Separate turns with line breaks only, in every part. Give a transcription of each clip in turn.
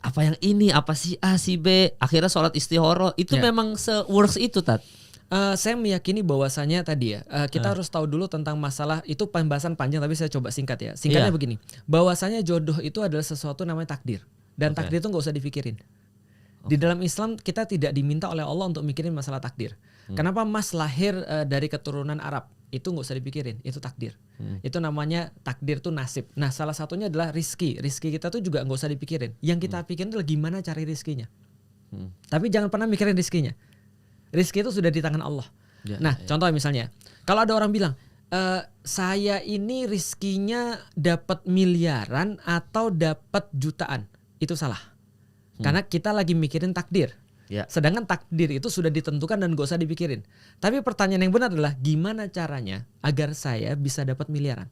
apa yang ini, apa si A, si B, akhirnya sholat istihoro itu memang se-worst itu Tat.
Saya meyakini bahwasanya tadi ya kita harus tahu dulu tentang masalah itu pembahasan panjang tapi saya coba singkat ya. Singkatnya begini, bahwasanya jodoh itu adalah sesuatu namanya takdir dan takdir itu nggak usah dipikirin. Di dalam Islam kita tidak diminta oleh Allah untuk mikirin masalah takdir. Kenapa Mas lahir dari keturunan Arab? Itu nggak usah dipikirin, itu takdir. Itu namanya takdir tuh nasib. Nah salah satunya adalah rizki. Rizki kita tuh juga nggak usah dipikirin. Yang kita pikirin adalah gimana cari rizkinya. Tapi jangan pernah mikirin rizkinya. Rizki itu sudah di tangan Allah. Contoh misalnya, kalau ada orang bilang, saya ini rizkinya dapat miliaran atau dapat jutaan, itu salah. Karena kita lagi mikirin takdir. Sedangkan takdir itu sudah ditentukan dan gak usah dipikirin. Tapi pertanyaan yang benar adalah gimana caranya agar saya bisa dapat miliaran?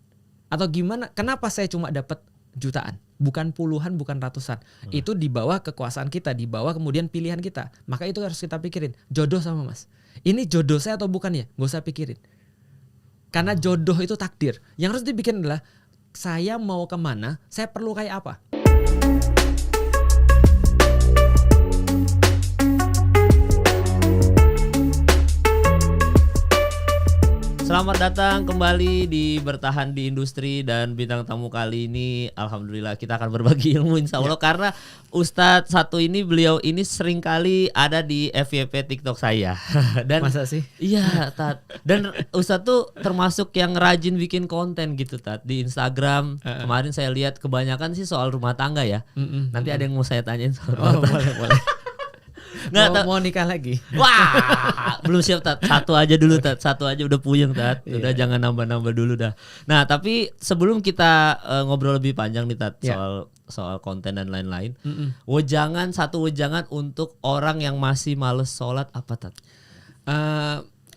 Atau gimana? Kenapa saya cuma dapat jutaan? Bukan puluhan, bukan ratusan. Itu di bawah kekuasaan kita, di bawah kemudian pilihan kita. Maka itu harus kita pikirin. Jodoh sama Mas. Ini jodoh saya atau bukan ya? Gak usah pikirin. Karena jodoh itu takdir. Yang harus dibikin adalah saya mau kemana, saya perlu kayak apa.
Selamat datang kembali di Bertahan di Industri, dan bintang tamu kali ini alhamdulillah kita akan berbagi ilmu insya Allah karena Ustadz satu ini, beliau ini sering kali ada di FYP TikTok saya. Dan
masa sih?
Iya Tat. Dan Ustadz tuh termasuk yang rajin bikin konten gitu Tat di Instagram. Kemarin saya lihat kebanyakan sih soal rumah tangga ya. Nanti ada yang mau saya tanyain soal rumah tangga. Boleh.
Mau nikah lagi.
Wah, belum siap Tat. Satu aja dulu Tat. Satu aja udah puyeng Tat. Udah jangan nambah-nambah dulu dah. Nah, tapi sebelum kita ngobrol lebih panjang nih Tat soal konten dan lain-lain. Wejangan untuk orang yang masih males sholat apa Tat?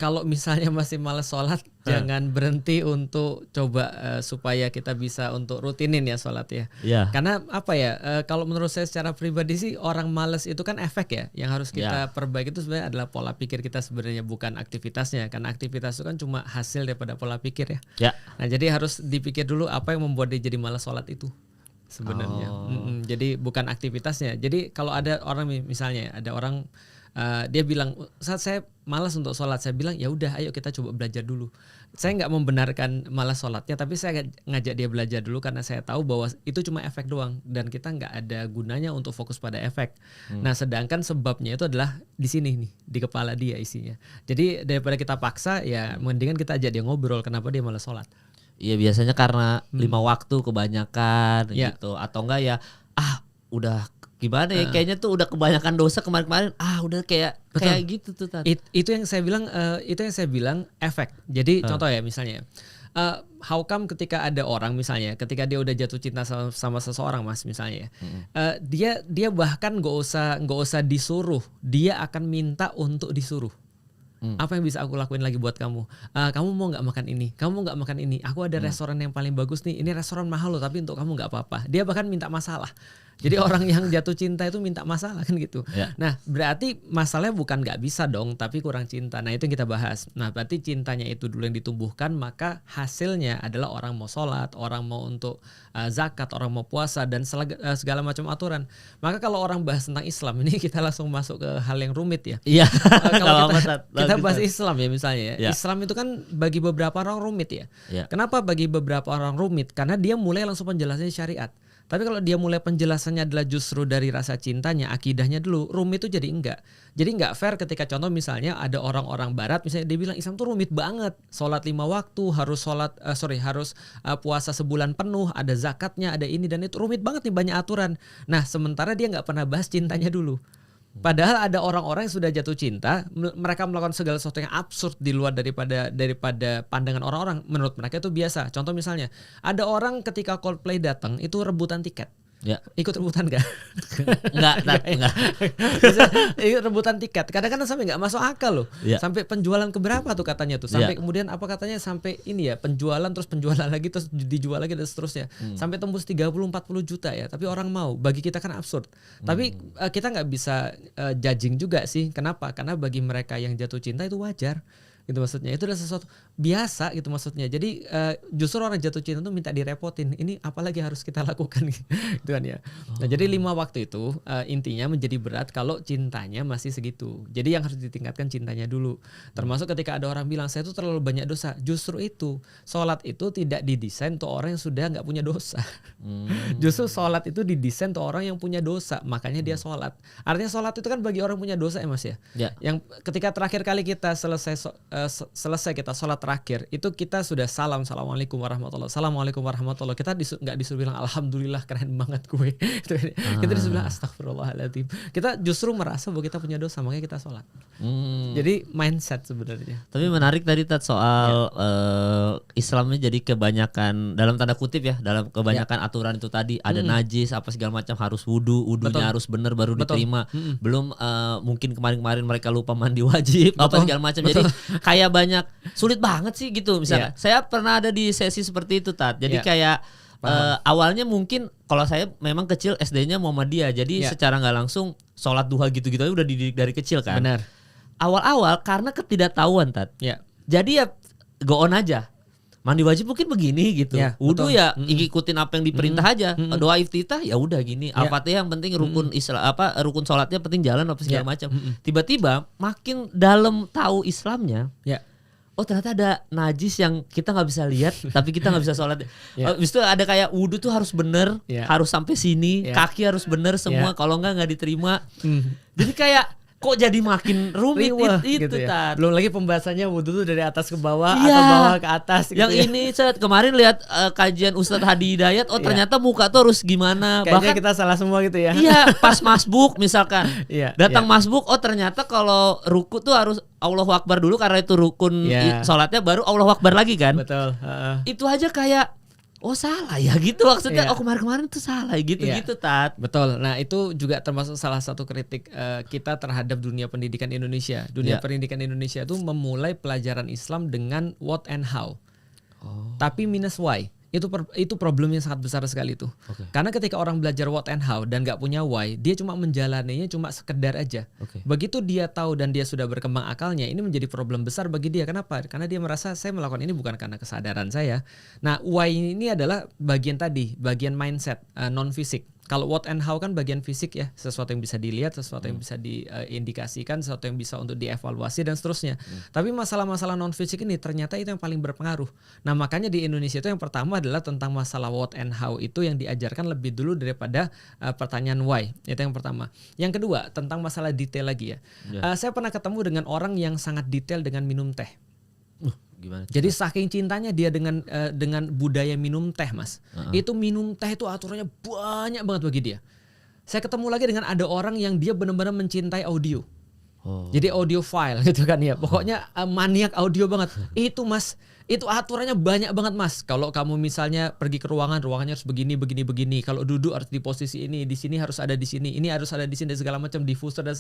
Kalau misalnya masih males sholat, jangan berhenti untuk coba supaya kita bisa untuk rutinin ya sholat ya. Karena apa ya, kalau menurut saya secara pribadi sih orang males itu kan efek ya. Yang harus kita perbaiki itu sebenarnya adalah pola pikir kita sebenarnya, bukan aktivitasnya. Karena aktivitas itu kan cuma hasil daripada pola pikir ya. Nah jadi harus dipikir dulu apa yang membuat dia jadi malas sholat itu sebenarnya. Jadi bukan aktivitasnya. Jadi kalau ada orang misalnya ada orang dia bilang, saat saya malas untuk sholat, saya bilang ya udah, ayo kita coba belajar dulu. Saya nggak membenarkan malas sholatnya, tapi saya ngajak dia belajar dulu karena saya tahu bahwa itu cuma efek doang dan kita nggak ada gunanya untuk fokus pada efek. Nah, sedangkan sebabnya itu adalah di sini nih, di kepala dia isinya. Jadi daripada kita paksa, ya mendingan kita ajak dia ngobrol kenapa dia malas sholat.
Iya, biasanya karena 5 waktu kebanyakan gitu, atau enggak ya udah gimana ya, kayaknya tuh udah kebanyakan dosa kemarin-kemarin, udah kayak gitu tuh Tat.
Itu yang saya bilang efek. Jadi contoh ya misalnya, how come ketika ada orang misalnya ketika dia udah jatuh cinta sama seseorang Mas misalnya, dia bahkan nggak usah disuruh, dia akan minta untuk disuruh. Apa yang bisa aku lakuin lagi buat kamu? Kamu mau nggak makan ini? Kamu mau nggak makan ini? Aku ada restoran yang paling bagus nih. Ini restoran mahal loh, tapi untuk kamu nggak apa-apa. Dia bahkan minta masalah. Jadi orang yang jatuh cinta itu minta masalah kan gitu. Nah berarti masalahnya bukan nggak bisa dong, tapi kurang cinta. Nah itu yang kita bahas. Nah berarti cintanya itu dulu yang ditumbuhkan, maka hasilnya adalah orang mau sholat, orang mau untuk zakat, orang mau puasa dan segala macam aturan. Maka kalau orang bahas tentang Islam ini kita langsung masuk ke hal yang rumit ya.
Iya.
Kalau kita bahas Islam ya misalnya ya. Islam itu kan bagi beberapa orang rumit ya. Kenapa bagi beberapa orang rumit? Karena dia mulai langsung penjelasannya syariat. Tapi kalau dia mulai penjelasannya adalah justru dari rasa cintanya, akidahnya dulu, rumit itu jadi enggak. Jadi enggak fair ketika contoh misalnya ada orang-orang barat misalnya dia bilang Islam tuh rumit banget. Sholat 5 waktu, harus puasa sebulan penuh, ada zakatnya, ada ini dan itu, rumit banget nih, banyak aturan. Nah sementara dia enggak pernah bahas cintanya dulu. Padahal ada orang-orang yang sudah jatuh cinta, mereka melakukan segala sesuatu yang absurd di luar daripada pandangan orang-orang. Menurut mereka itu biasa. Contoh misalnya, ada orang ketika Coldplay datang itu rebutan tiket. Ikut rebutan gak?
Enggak.
Ikut rebutan tiket. Kadang-kadang sampai nggak masuk akal loh. Sampai penjualan keberapa tuh katanya tuh. Sampai kemudian apa katanya, sampai ini ya penjualan lagi terus dijual lagi dan seterusnya. Sampai tembus 30-40 juta ya. Tapi orang mau. Bagi kita kan absurd. Tapi kita nggak bisa judging juga sih. Kenapa? Karena bagi mereka yang jatuh cinta itu wajar. gitu maksudnya. Itu adalah sesuatu biasa gitu maksudnya. Jadi justru orang jatuh cinta tuh minta direpotin. Ini apalagi harus kita lakukan gitu kan ya. Nah, jadi 5 waktu itu intinya menjadi berat kalau cintanya masih segitu. Jadi yang harus ditingkatkan cintanya dulu. Termasuk ketika ada orang bilang saya tuh terlalu banyak dosa. Justru itu, sholat itu tidak didesain untuk orang yang sudah nggak punya dosa. Justru sholat itu didesain untuk orang yang punya dosa. Makanya dia sholat. Artinya sholat itu kan bagi orang punya dosa ya Mas ya. Yang ketika terakhir kali kita selesai kita sholat terakhir itu kita sudah assalamualaikum warahmatullahi, assalamualaikum warahmatullahi. Kita nggak disuruh bilang alhamdulillah keren banget gue. Kita disuruh bilang astagfirullahaladzim. Kita justru merasa bahwa kita punya dosa, makanya kita sholat. Jadi mindset sebenarnya.
Tapi menarik tadi Tat soal Islamnya jadi kebanyakan dalam tanda kutip ya, dalam kebanyakan aturan itu tadi ada najis apa segala macam, harus wudunya harus benar baru diterima. Belum mungkin kemarin mereka lupa mandi wajib apa segala macam. Jadi kayak banyak sulit banget sih gitu misalnya. Saya pernah ada di sesi seperti itu Tat. Jadi kayak awalnya mungkin kalau saya memang kecil SD-nya Muhammadiyah. Jadi secara nggak langsung sholat duha gitu-gitu udah dididik dari kecil kan.
Benar.
Awal-awal karena ketidaktahuan Tat. Jadi ya go on aja. Mandi wajib mungkin begini gitu. Wudu ya ikutin apa yang diperintah aja. Doa iftitah ya udah gini. Al-Fatihah yang penting rukun rukun sholatnya penting jalan apa segala macam. Tiba-tiba makin dalam tahu Islamnya. Oh ternyata ada najis yang kita nggak bisa lihat, tapi kita nggak bisa sholat. Habis itu ada kayak wudu tuh harus bener, harus sampai sini, kaki harus bener semua. Kalau nggak diterima. Jadi kayak kok jadi makin rumit itu
gitu
Tat.
Belum lagi pembahasannya wudu tuh dari atas ke bawah atau bawah ke atas gitu.
Yang ini kemarin lihat kajian Ustadz Hadi Hidayat, ternyata muka tuh harus gimana.
Kayaknya bahkan kita salah semua gitu ya.
Iya, pas masbuk misalkan. Datang masbuk, ternyata kalau ruku tuh harus Allahu Akbar dulu karena itu rukun sholatnya, baru Allahu Akbar lagi kan.
Betul.
Itu aja kayak salah ya gitu maksudnya. Kemarin tuh salah gitu Tat.
Betul. Nah itu juga termasuk salah satu kritik kita terhadap dunia pendidikan Indonesia. Dunia pendidikan Indonesia itu memulai pelajaran Islam dengan what and how, tapi minus why. Itu problem yang sangat besar sekali tuh. Karena ketika orang belajar what and how dan nggak punya why, dia cuma menjalaninya cuma sekedar aja. Begitu dia tahu dan dia sudah berkembang akalnya, ini menjadi problem besar bagi dia. Kenapa? Karena dia merasa saya melakukan ini bukan karena kesadaran saya. Nah, why ini adalah bagian mindset, non fisik. Kalau what and how kan bagian fisik ya, sesuatu yang bisa dilihat, sesuatu yang bisa diindikasikan, sesuatu yang bisa untuk dievaluasi dan seterusnya. Tapi masalah-masalah non fisik ini ternyata itu yang paling berpengaruh. Nah makanya di Indonesia itu yang pertama adalah tentang masalah what and how itu yang diajarkan lebih dulu daripada pertanyaan why. Itu yang pertama. Yang kedua tentang masalah detail lagi ya. Saya pernah ketemu dengan orang yang sangat detail dengan minum teh.
Gimana?
Jadi saking cintanya dia dengan budaya minum teh Mas. Itu minum teh itu aturannya banyak banget bagi dia. Saya ketemu lagi dengan ada orang yang dia benar-benar mencintai audio. Jadi audio file gitu kan ya. Pokoknya maniak audio banget. Itu Mas, itu aturannya banyak banget Mas. Kalau kamu misalnya pergi ke ruangannya harus begini. Kalau duduk harus di posisi ini, di sini harus ada di sini, ini harus ada di sini, segala macam diffuser dan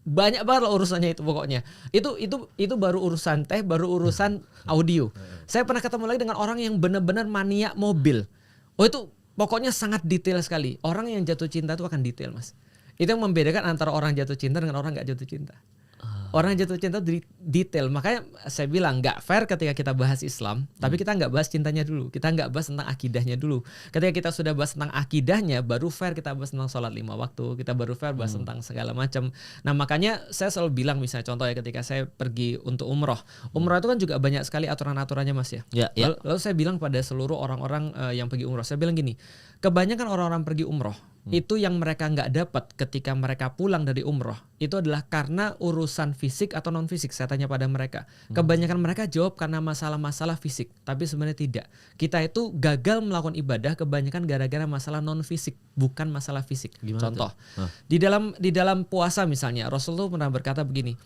banyak banget lah urusannya itu pokoknya. Itu baru urusan teh, baru urusan audio. Saya pernah ketemu lagi dengan orang yang benar-benar maniak mobil. Itu pokoknya sangat detail sekali. Orang yang jatuh cinta itu akan detail Mas. Itu yang membedakan antara orang jatuh cinta dengan orang nggak jatuh cinta. Orang jatuh cinta detail. Makanya saya bilang nggak fair ketika kita bahas Islam, tapi kita nggak bahas cintanya dulu. Kita nggak bahas tentang akidahnya dulu. Ketika kita sudah bahas tentang akidahnya, baru fair kita bahas tentang sholat 5 waktu. Kita baru fair bahas tentang segala macam. Nah makanya saya selalu bilang misalnya contoh ya ketika saya pergi untuk umroh. Umroh itu kan juga banyak sekali aturan-aturannya Mas ya. Lalu saya bilang pada seluruh orang-orang yang pergi umroh, saya bilang gini, kebanyakan orang-orang pergi umroh itu yang mereka nggak dapat ketika mereka pulang dari umroh itu adalah karena urusan fisik atau non fisik. Saya tanya pada mereka, kebanyakan mereka jawab karena masalah-masalah fisik, tapi sebenarnya tidak. Kita itu gagal melakukan ibadah kebanyakan gara-gara masalah non fisik, bukan masalah fisik. Gimana contoh di dalam puasa misalnya Rasulullah pernah berkata begini,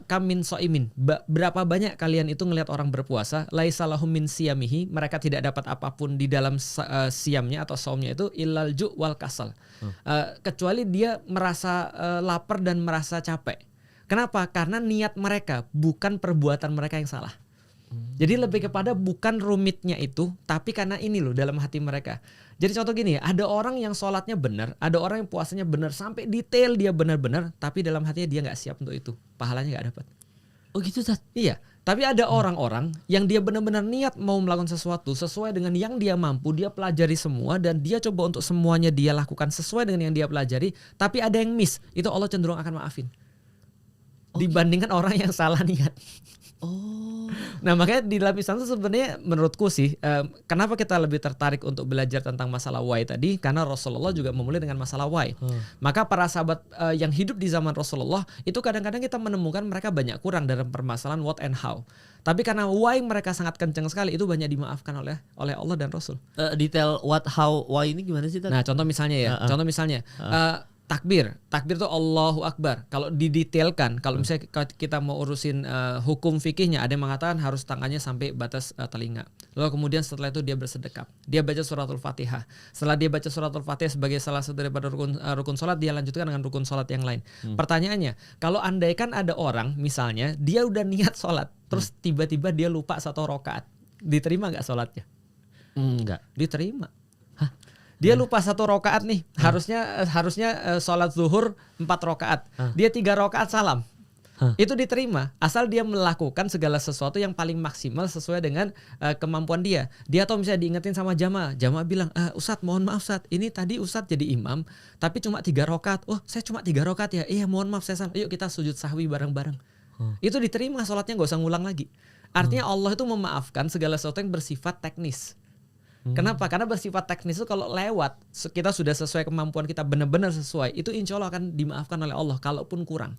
kamin soimin, berapa banyak kalian itu ngelihat orang berpuasa laisa lahum min siyamihi, mereka tidak dapat apapun di dalam siamnya atau saumnya itu illal ju' wal kasal, kecuali dia merasa lapar dan merasa capek. Kenapa? Karena niat mereka, bukan perbuatan mereka yang salah. Jadi lebih kepada bukan rumitnya itu, tapi karena ini loh dalam hati mereka. Jadi contoh gini ya, ada orang yang sholatnya benar, ada orang yang puasanya benar sampai detail dia benar-benar, tapi dalam hatinya dia nggak siap untuk itu, pahalanya nggak dapat.
Oh gitu Tat?
Iya. Tapi ada orang-orang yang dia benar-benar niat mau melakukan sesuatu sesuai dengan yang dia mampu, dia pelajari semua dan dia coba untuk semuanya dia lakukan sesuai dengan yang dia pelajari, tapi ada yang miss, itu Allah cenderung akan maafin. Dibandingkan orang yang salah niat. Nah makanya di dalam Islam itu sebenarnya menurutku sih kenapa kita lebih tertarik untuk belajar tentang masalah why tadi, karena Rasulullah juga memulai dengan masalah why. Maka para sahabat yang hidup di zaman Rasulullah itu kadang-kadang kita menemukan mereka banyak kurang dalam permasalahan what and how. Tapi karena why mereka sangat kencang sekali, itu banyak dimaafkan oleh Allah dan Rasul.
Detail what, how, why ini gimana sih?
Nah contoh misalnya takbir itu Allahu Akbar. Kalau didetailkan, kalau misalnya kita mau urusin hukum fikihnya, ada yang mengatakan harus tangannya sampai batas telinga. Lalu kemudian setelah itu dia bersedekap, dia baca suratul Fatihah. Setelah dia baca suratul Fatihah sebagai salah satu daripada rukun salat, dia lanjutkan dengan rukun salat yang lain. Pertanyaannya, kalau andaikan ada orang misalnya dia udah niat salat, terus tiba-tiba dia lupa 1 rakaat, diterima nggak salatnya?
Enggak.
Diterima. Dia lupa 1 rakaat nih, harusnya sholat zuhur 4 rakaat, dia 3 rakaat salam, itu diterima asal dia melakukan segala sesuatu yang paling maksimal sesuai dengan kemampuan dia. Dia atau misalnya diingetin sama jamaah bilang, Ustadz mohon maaf Ustadz, ini tadi Ustadz jadi imam tapi cuma 3 rakaat. Oh saya cuma 3 rakaat ya, iya mohon maaf saya salah, yuk kita sujud sahwi bareng-bareng. Itu diterima sholatnya, gak usah ngulang lagi. Artinya Allah itu memaafkan segala sesuatu yang bersifat teknis. Kenapa? Karena bersifat teknis itu kalau lewat, kita sudah sesuai kemampuan kita, benar-benar sesuai, itu insya Allah akan dimaafkan oleh Allah kalaupun kurang.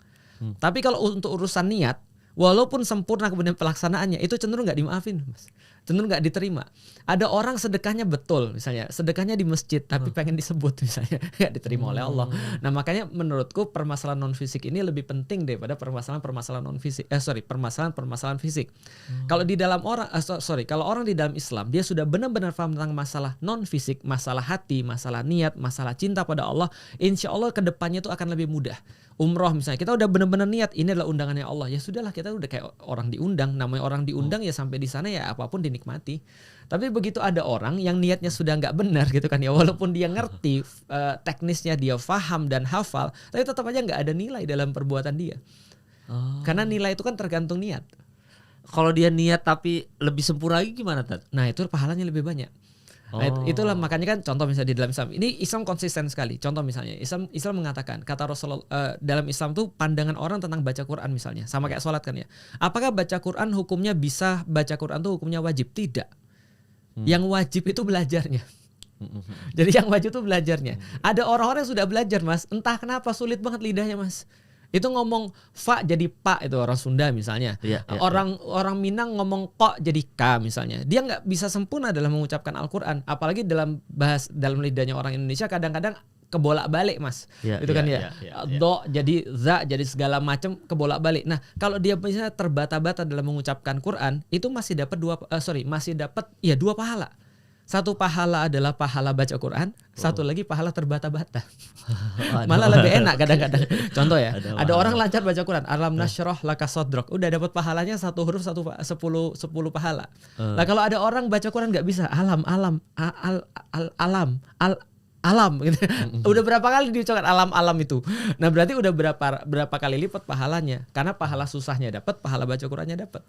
Tapi kalau untuk urusan niat, walaupun sempurna kemudian pelaksanaannya, itu cenderung nggak dimaafin, Mas. Cenderung nggak diterima. Ada orang sedekahnya betul, misalnya sedekahnya di masjid tapi pengen disebut misalnya, nggak diterima oleh Allah. Nah makanya menurutku permasalahan non fisik ini lebih penting daripada permasalahan non fisik. Permasalahan fisik. Kalau di dalam kalau orang di dalam Islam dia sudah benar-benar paham tentang masalah non fisik, masalah hati, masalah niat, masalah cinta pada Allah, insya Allah kedepannya itu akan lebih mudah. Umroh misalnya, kita udah benar-benar niat ini adalah undangannya Allah, ya sudahlah kita udah kayak orang diundang. Namanya orang diundang ya sampai di sana ya apapun dinikmati. Tapi begitu ada orang yang niatnya sudah nggak benar gitu kan ya, walaupun dia ngerti teknisnya, dia paham dan hafal, tapi tetap aja nggak ada nilai dalam perbuatan dia. Karena nilai itu kan tergantung niat.
Kalau dia niat tapi lebih sempurna lagi gimana Tat?
Nah itu pahalanya lebih banyak. Nah, itulah makanya kan contoh misalnya di dalam Islam ini Islam konsisten sekali. Contoh misalnya Islam mengatakan, kata Rasulullah dalam Islam tuh pandangan orang tentang baca Quran misalnya sama kayak sholat kan ya. Apakah baca Quran hukumnya bisa baca Quran tuh hukumnya wajib? Tidak. Yang wajib itu belajarnya. Jadi yang wajib itu belajarnya. Ada orang-orang yang sudah belajar Mas, entah kenapa sulit banget lidahnya Mas. Itu ngomong fa jadi pa, itu orang Sunda misalnya. Orang Minang ngomong kok jadi ka misalnya. Dia nggak bisa sempurna dalam mengucapkan Al-Quran. Apalagi dalam lidahnya orang Indonesia kadang-kadang kebolak-balik Mas. Itu kan ya. Do jadi za jadi segala macam kebolak-balik. Nah, kalau dia misalnya terbata-bata dalam mengucapkan Quran, itu masih dapat dua pahala. Satu pahala adalah pahala baca Quran, satu lagi pahala terbata-bata. Malah lebih enak kadang-kadang. Contoh ya, ada orang lancar baca Quran, alam nasyrah laka sadrak, udah dapat pahalanya 1 huruf 10 pahala. Nah kalau ada orang baca Quran nggak bisa, alam gitu. Udah berapa kali diucapkan alam itu. Nah berarti udah berapa kali lipat pahalanya, karena pahala susahnya dapat, pahala baca Qurannya dapat.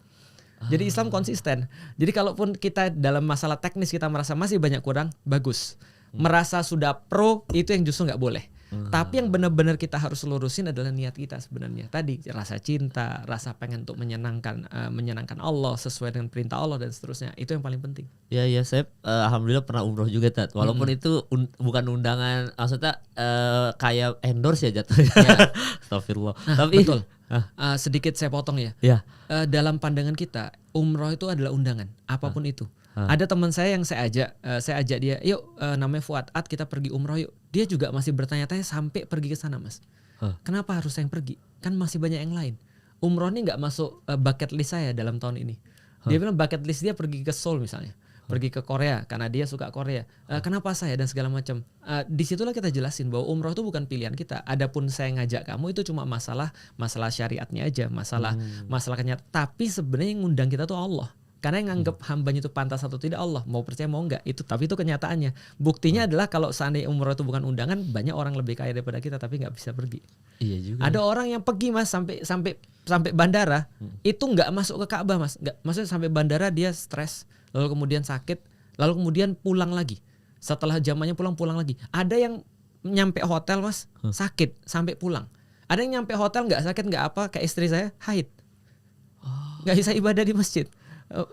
Jadi Islam konsisten. Jadi kalaupun kita dalam masalah teknis kita merasa masih banyak kurang, bagus. Merasa sudah pro, itu yang justru nggak boleh. Tapi yang benar-benar kita harus lurusin adalah niat kita sebenarnya. Tadi rasa cinta, rasa pengen untuk menyenangkan Allah sesuai dengan perintah Allah dan seterusnya. Itu yang paling penting.
Ya saya alhamdulillah pernah umroh juga Tat. Walaupun itu bukan undangan, maksudnya kayak endorse ya jatuhnya. Astagfirullah. Tapi
betul. Sedikit saya potong ya. Dalam pandangan kita, umroh itu adalah undangan, apapun itu. Ada teman saya yang saya ajak dia, yuk namanya Fuad, kita pergi umroh yuk. Dia juga masih bertanya-tanya sampai pergi ke sana Mas. Kenapa harus saya yang pergi? Kan masih banyak yang lain. Umroh ini nggak masuk bucket list saya dalam tahun ini. Dia bilang bucket list dia pergi ke Seoul misalnya, pergi ke Korea karena dia suka Korea. Kenapa saya dan segala macam. Disitulah kita jelasin bahwa umroh itu bukan pilihan kita. Adapun saya ngajak kamu itu cuma masalah syariatnya aja, masalah kenyataan. Tapi sebenarnya yang ngundang kita tuh Allah. Karena yang nganggap hambanya itu pantas atau tidak Allah, mau percaya mau enggak itu, tapi itu kenyataannya. Buktinya adalah kalau seandainya umroh itu bukan undangan, banyak orang lebih kaya daripada kita tapi nggak bisa pergi.
Iya juga.
Ada orang yang pergi Mas sampai bandara itu nggak masuk ke Ka'bah Mas, nggak, maksudnya sampai bandara dia stres, lalu kemudian sakit, lalu kemudian pulang lagi. Setelah zamannya pulang lagi. Ada yang nyampe hotel Mas sakit sampai pulang. Ada yang nyampe hotel nggak sakit nggak apa, kayak istri saya haid, nggak bisa ibadah di masjid.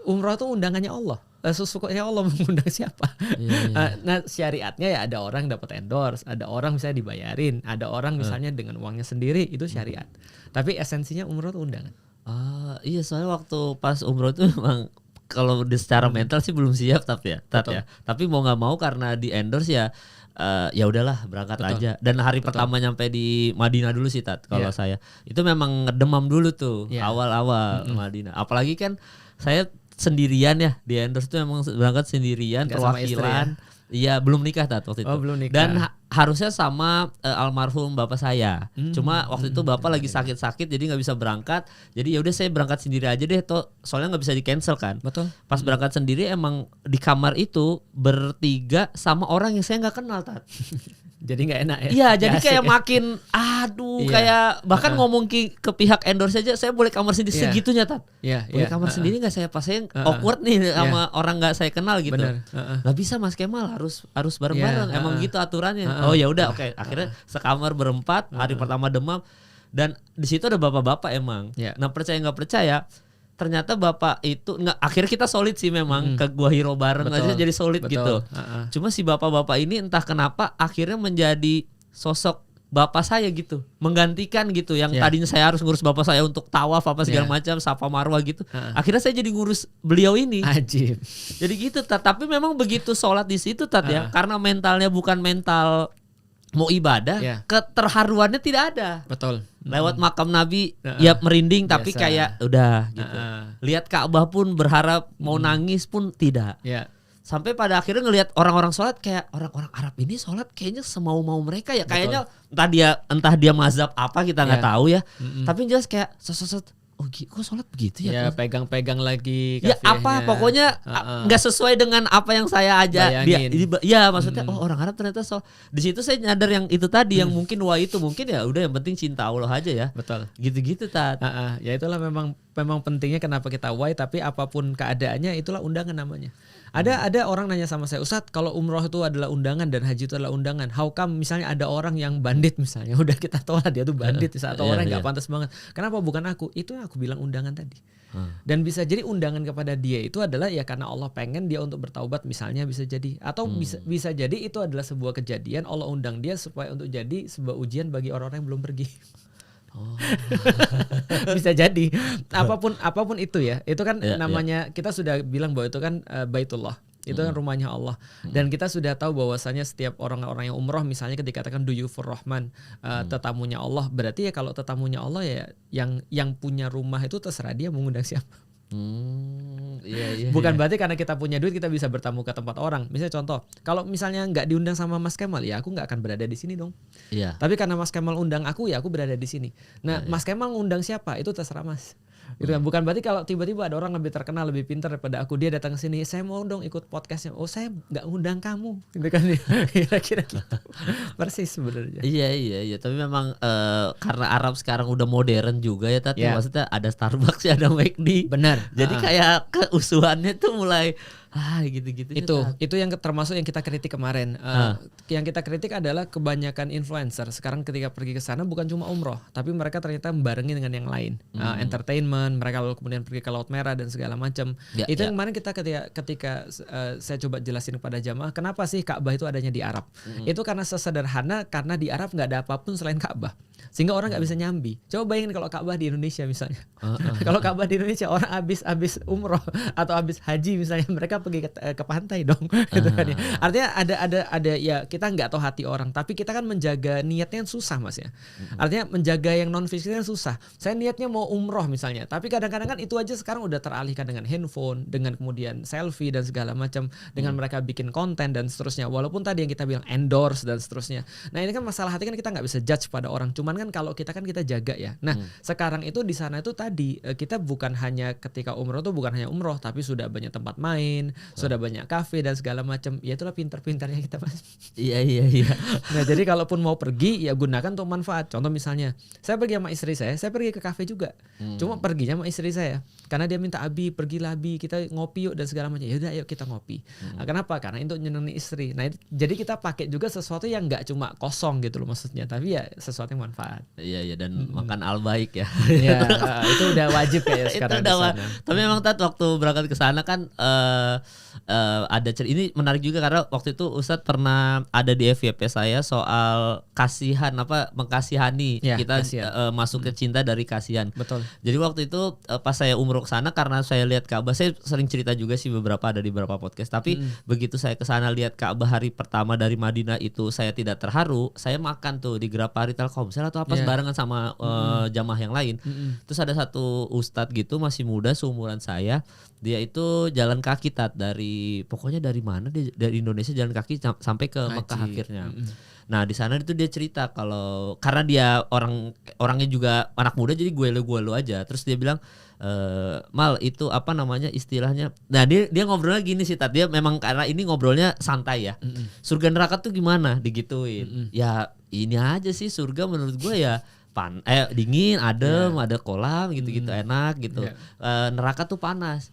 Umroh itu undangannya Allah. Sesukanya Allah mengundang siapa. Nah syariatnya ya ada orang dapat endorse, ada orang misalnya dibayarin, ada orang misalnya dengan uangnya sendiri, itu syariat. Tapi esensinya umroh itu undangan.
Iya soalnya waktu pas umroh itu memang kalau secara mental sih belum siap tapi ya. Tapi mau nggak mau karena di endorse ya udahlah berangkat aja. Dan hari pertama nyampe di Madinah dulu sih Tat. Kalau saya itu memang ngedemam dulu tuh awal-awal Madinah. Apalagi kan saya sendirian ya di endorse tuh emang berangkat sendirian, perwakilan. Iya belum nikah Tat waktu itu.
Belum nikah.
Dan harusnya sama almarhum bapak saya. Cuma waktu itu bapak lagi sakit-sakit jadi nggak bisa berangkat. Jadi ya udah saya berangkat sendiri aja deh. Soalnya nggak bisa di cancel kan.
Betul.
Pas berangkat sendiri emang di kamar itu bertiga sama orang yang saya nggak kenal Tat.
Jadi nggak enak ya.
Iya, jadi kayak makin kayak bahkan ngomong ke pihak endorse aja, saya boleh kamar sendiri segitunya Tat. Boleh kamar sendiri nggak saya pas saya awkward nih sama orang nggak saya kenal gitu. Nggak bisa Mas Kemal harus bareng-bareng. Emang gitu aturannya. Oh ya udah oke. Akhirnya sekamar berempat, hari pertama demam dan di situ ada bapak-bapak emang. Nah percaya nggak percaya, ternyata bapak itu akhirnya kita solid sih memang ke Gua Hiro bareng aja jadi solid gitu. Cuma si bapak-bapak ini entah kenapa akhirnya menjadi sosok bapak saya gitu, menggantikan gitu yang tadinya saya harus ngurus bapak saya untuk tawaf apa segala macam, safa marwah gitu. Akhirnya saya jadi ngurus beliau ini.
Ajib.
Jadi gitu Tat, tapi memang begitu sholat di situ Tat ya, karena mentalnya bukan mental mau ibadah, keterharuannya tidak ada.
Betul.
Lewat makam Nabi ya merinding tapi
biasa.
kayak udah gitu. Lihat Ka'bah pun berharap mau nangis pun tidak. Sampai pada akhirnya ngelihat orang-orang sholat kayak orang-orang Arab ini sholat kayaknya semau-mau mereka ya. Kayaknya entah dia mazhab apa kita nggak tahu ya. Tapi jelas kayak oh kok sholat begitu ya?
Ya pegang-pegang lagi.
Ya apa pokoknya nggak sesuai dengan apa yang saya aja. Ya maksudnya orang Arab ternyata di situ saya nyadar yang itu tadi yang mungkin itu mungkin ya udah yang penting cinta Allah aja ya.
Betul.
Gitu-gitu Tat.
Ya itulah memang pentingnya kenapa kita tapi apapun keadaannya itulah undangan namanya. Ada orang nanya sama saya, Ustadz kalau umroh itu adalah undangan dan haji itu adalah undangan, how come misalnya ada orang yang bandit misalnya, udah kita tahu lah dia tuh bandit atau orang yang gak pantas banget, kenapa bukan aku? Itu yang aku bilang undangan tadi. Dan bisa jadi undangan kepada dia itu adalah ya karena Allah pengen dia untuk bertaubat misalnya, bisa jadi. Atau bisa jadi itu adalah sebuah kejadian Allah undang dia supaya untuk jadi sebuah ujian bagi orang-orang yang belum pergi. Bisa jadi apapun itu ya, itu kan namanya kita sudah bilang bahwa itu kan Baitullah, itu kan rumahnya Allah. Dan kita sudah tahu bahwasanya setiap orang-orang yang umroh misalnya ketika dikatakan duyufur rahman, tetamunya Allah, berarti ya kalau tetamunya Allah ya yang punya rumah itu terserah dia mengundang siapa. Bukan berarti karena kita punya duit kita bisa bertamu ke tempat orang. Misalnya contoh, kalau misalnya nggak diundang sama Mas Kemal ya aku nggak akan berada di sini dong. Tapi karena Mas Kemal undang aku ya aku berada di sini. Nah Mas Kemal ngundang siapa itu terserah Mas. Gitu kan. Bukan berarti kalau tiba-tiba ada orang lebih terkenal lebih pintar daripada aku, dia datang ke sini, saya mau dong ikut podcastnya. Oh saya nggak ngundang kamu, gitu kan? Kira-kira gitu. Persis sebenarnya.
Iya. Tapi memang karena Arab sekarang udah modern juga ya Tati. Maksudnya ada Starbucks ya, ada McD.
Benar.
Jadi kayak keusuhannya tuh mulai gitu-gitu.
Itu yang termasuk yang kita kritik kemarin. Yang kita kritik adalah kebanyakan influencer sekarang ketika pergi ke sana bukan cuma umroh, tapi mereka ternyata membarengi dengan yang lain. Entertainment, mereka lalu kemudian pergi ke Laut Merah dan segala macam. Itu yang kemarin kita ketika saya coba jelasin kepada jamaah, kenapa sih Ka'bah itu adanya di Arab? Itu karena sesederhana karena di Arab nggak ada apapun selain Ka'bah. Sehingga orang nggak bisa nyambi. Coba bayangin kalau Ka'bah di Indonesia misalnya. Kalau Ka'bah di Indonesia orang habis umroh atau habis haji misalnya, mereka pergi ke pantai dong. Gitu kan ya. Artinya ada ya kita nggak tahu hati orang, tapi kita kan menjaga niatnya susah Mas ya. Artinya menjaga yang non fisiknya susah. Saya niatnya mau umroh misalnya, tapi kadang-kadang kan itu aja sekarang udah teralihkan dengan handphone, dengan kemudian selfie dan segala macam, dengan mereka bikin konten dan seterusnya. Walaupun tadi yang kita bilang endorse dan seterusnya. Nah ini kan masalah hati kan kita nggak bisa judge pada orang. Cuman kan kan kalau kita jaga ya. Nah, sekarang itu di sana itu tadi kita bukan hanya ketika umroh tuh bukan hanya umroh, tapi sudah banyak tempat main, sudah banyak kafe dan segala macam. Ya itulah pintar-pintarnya kita, Mas.
Iya.
Nah, jadi kalaupun mau pergi ya gunakan untuk manfaat. Contoh misalnya, saya pergi sama istri saya pergi ke kafe juga. Cuma perginya sama istri saya. Karena dia minta Abi, pergilah Abi, kita ngopi yuk dan segala macam. Ya udah ayo kita ngopi. Nah, kenapa? Karena untuk nyenengin istri. Nah, jadi kita pakai juga sesuatu yang enggak cuma kosong gitu loh maksudnya, tapi ya sesuatu yang manfaat.
Iya dan makan al-baik ya.
Ya, itu udah wajib kayak sekarang.
Tapi memang waktu berangkat ke sana kan ada ini menarik juga karena waktu itu Ustadz pernah ada di FYP saya soal mengkasihani.
Ya,
kita masuk ke cinta dari kasihan.
Betul.
Jadi waktu itu pas saya umroh ke sana karena saya lihat Ka'bah, saya sering cerita juga sih ada di beberapa podcast. Tapi begitu saya ke sana lihat Ka'bah hari pertama dari Madinah itu saya tidak terharu. Saya makan tuh di Grapari Telkomsel atau apa barengan sama jamaah yang lain. Terus ada satu ustadz gitu masih muda seumuran saya. Dia itu jalan kaki pokoknya dari mana dari Indonesia jalan kaki sampai ke Mekah akhirnya. Nah di sana itu dia cerita karena dia orangnya juga anak muda jadi gue lu aja. Terus dia bilang Mal itu apa namanya istilahnya. Nah dia ngobrolnya gini sih Tat. Dia memang karena ini ngobrolnya santai ya. Surga neraka tuh gimana digituin. Ya ini aja sih surga menurut gue ya dingin, adem, ada kolam gitu-gitu enak gitu. Neraka tuh panas.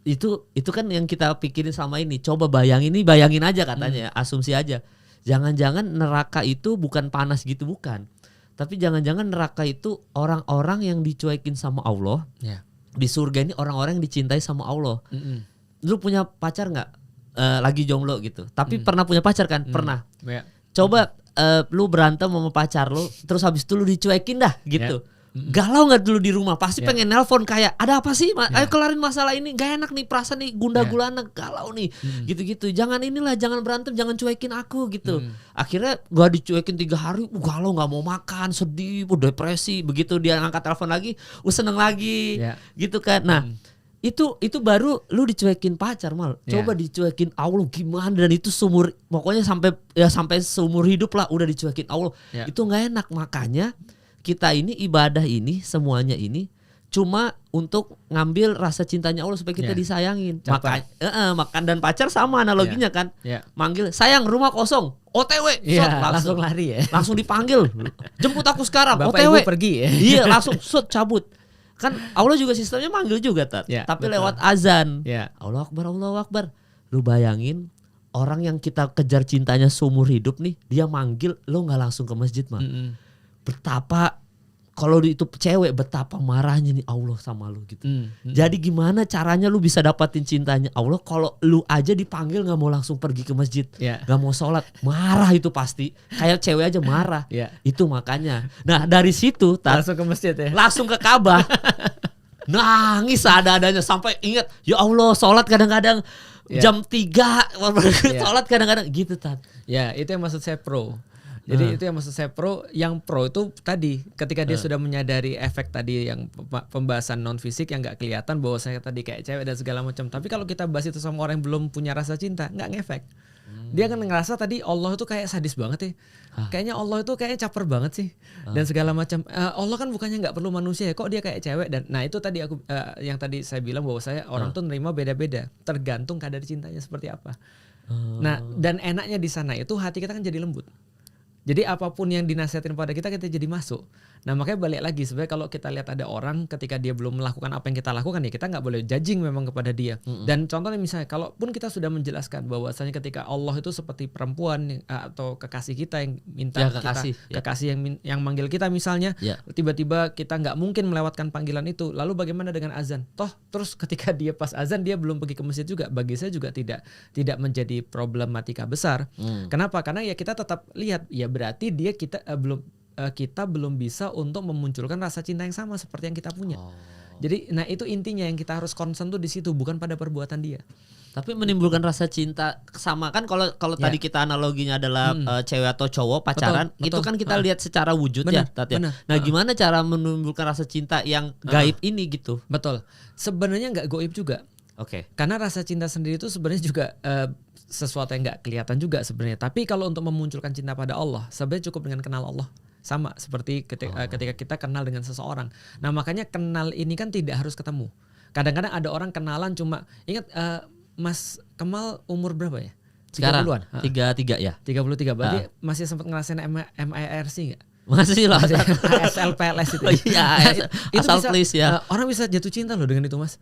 Itu kan yang kita pikirin sama ini. Coba bayangin aja katanya, asumsi aja. Jangan-jangan neraka itu bukan panas gitu, bukan. Tapi jangan-jangan neraka itu orang-orang yang dicuekin sama Allah. Di surga ini orang-orang yang dicintai sama Allah. Lu punya pacar nggak? Lagi jomblo gitu. Tapi pernah punya pacar kan? Pernah. Coba lu berantem sama pacar lu, terus habis itu lu dicuekin dah gitu. Galau nggak dulu di rumah? Pasti pengen nelpon kayak ada apa sih? Ayo kelarin masalah ini. Gak enak nih perasaan nih gunda gulana galau nih gitu-gitu. Jangan berantem, jangan cuekin aku gitu. Akhirnya gua dicuekin 3 hari, galau nggak mau makan, sedih, depresi. Begitu dia ngangkat telepon lagi, seneng lagi gitu kan. Nah itu baru lu dicuekin pacar Mal. Coba dicuekin Allah gimana, dan itu pokoknya sampai seumur hidup lah udah dicuekin Allah. Itu nggak enak. Makanya kita ini ibadah ini semuanya ini cuma untuk ngambil rasa cintanya Allah supaya kita disayangin. Makan dan pacar sama analoginya kan. Manggil, sayang rumah kosong, OTW,
langsung lari ya.
Langsung dipanggil, jemput aku sekarang,
Bapak
OTW.
Ibu pergi ya.
Iya langsung cabut. Kan Allah juga sistemnya manggil juga tapi betul. Lewat azan. Allahu Akbar. Lu bayangin orang yang kita kejar cintanya seumur hidup nih, dia manggil, lu nggak langsung ke masjid mah. Betapa kalau itu cewek, betapa marahnya nih Allah sama lu gitu. Jadi gimana caranya lu bisa dapatin cintanya Allah kalau lu aja dipanggil nggak mau langsung pergi ke masjid, nggak mau sholat, marah itu pasti. Kayak cewek aja marah. Itu makanya. Nah dari situ
langsung ke masjid ya.
Langsung ke Ka'bah. Nangis ada-adanya sampai ingat, ya Allah sholat kadang-kadang jam 3 sholat kadang-kadang gitu Tat.
Ya itu yang maksud saya pro. Jadi itu yang maksud saya pro. Yang pro itu tadi ketika dia sudah menyadari efek tadi yang pembahasan non fisik yang nggak kelihatan bahwa saya tadi kayak cewek dan segala macam. Tapi kalau kita bahas itu sama orang yang belum punya rasa cinta, nggak ngefek. Dia akan ngerasa tadi Allah itu kayak sadis banget ya. Kayaknya Allah itu kayaknya caper banget sih dan segala macam. Allah kan bukannya nggak perlu manusia ya, kok dia kayak cewek. Dan nah itu tadi aku yang tadi saya bilang bahwa saya orang tuh nerima beda-beda, tergantung kadar cintanya seperti apa. Nah dan enaknya di sana itu hati kita kan jadi lembut. Jadi apapun yang dinasihatin pada kita jadi masuk. Nah makanya balik lagi sebenarnya kalau kita lihat ada orang ketika dia belum melakukan apa yang kita lakukan ya kita nggak boleh judging memang kepada dia. Dan contohnya misalnya kalaupun kita sudah menjelaskan bahwasanya ketika Allah itu seperti perempuan atau kekasih kita yang minta kekasih yang manggil kita misalnya, tiba-tiba kita nggak mungkin melewatkan panggilan itu. Lalu bagaimana dengan azan? Terus ketika dia pas azan dia belum pergi ke masjid juga, bagi saya juga tidak menjadi problematika besar. Kenapa? Karena ya kita tetap lihat ya berarti kita belum bisa untuk memunculkan rasa cinta yang sama seperti yang kita punya. Jadi nah itu intinya yang kita harus concern tuh di situ, bukan pada perbuatan dia.
Tapi menimbulkan rasa cinta sama kan kalau tadi kita analoginya adalah cewek atau cowok pacaran, betul. Itu kan kita lihat secara wujud bener. Nah, gimana cara menimbulkan rasa cinta yang gaib ini gitu?
Betul. Sebenarnya nggak gaib juga. Karena rasa cinta sendiri itu sebenarnya juga sesuatu yang nggak kelihatan juga sebenarnya. Tapi kalau untuk memunculkan cinta pada Allah, sebenarnya cukup dengan kenal Allah. Sama seperti ketika kita kenal dengan seseorang. Nah makanya kenal ini kan tidak harus ketemu. Kadang-kadang ada orang kenalan cuma ingat Mas Kemal umur berapa ya?
Sekarang
30-an?
33 ya.
33 berarti masih sempat ngerasain MIRC nggak?
Masih lah.
ASL PLS itu.
Oh iya,
itu
asal
bisa,
please ya.
Orang bisa jatuh cinta loh dengan itu Mas.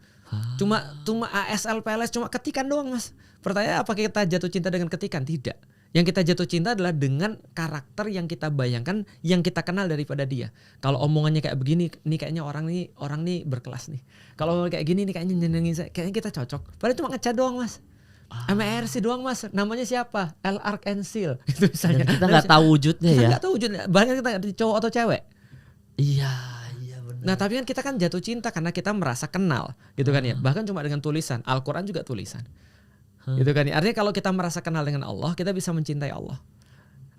Cuma ASL PLS cuma ketikan doang Mas. Pertanyaan apakah kita jatuh cinta dengan ketikan? Tidak. Yang kita jatuh cinta adalah dengan karakter yang kita bayangkan, yang kita kenal daripada dia. Kalau omongannya kayak begini, nih kayaknya orang nih berkelas nih. Kalau omongan kayak gini nih kayaknya nyenengin saya, kayaknya kita cocok. Padahal cuma ngechat doang Mas. MRC doang Mas, namanya siapa? L Arkansas itu misalnya.
Dan kita nggak tahu wujudnya ya.
Nggak tahu wujudnya. Bahkan kita cowok atau cewek.
Iya benar.
Nah tapi kan kita kan jatuh cinta karena kita merasa kenal, gitu kan ya. Bahkan cuma dengan tulisan. Al-Quran juga tulisan. Gitu kan ya. Artinya kalau kita merasa kenal dengan Allah, kita bisa mencintai Allah.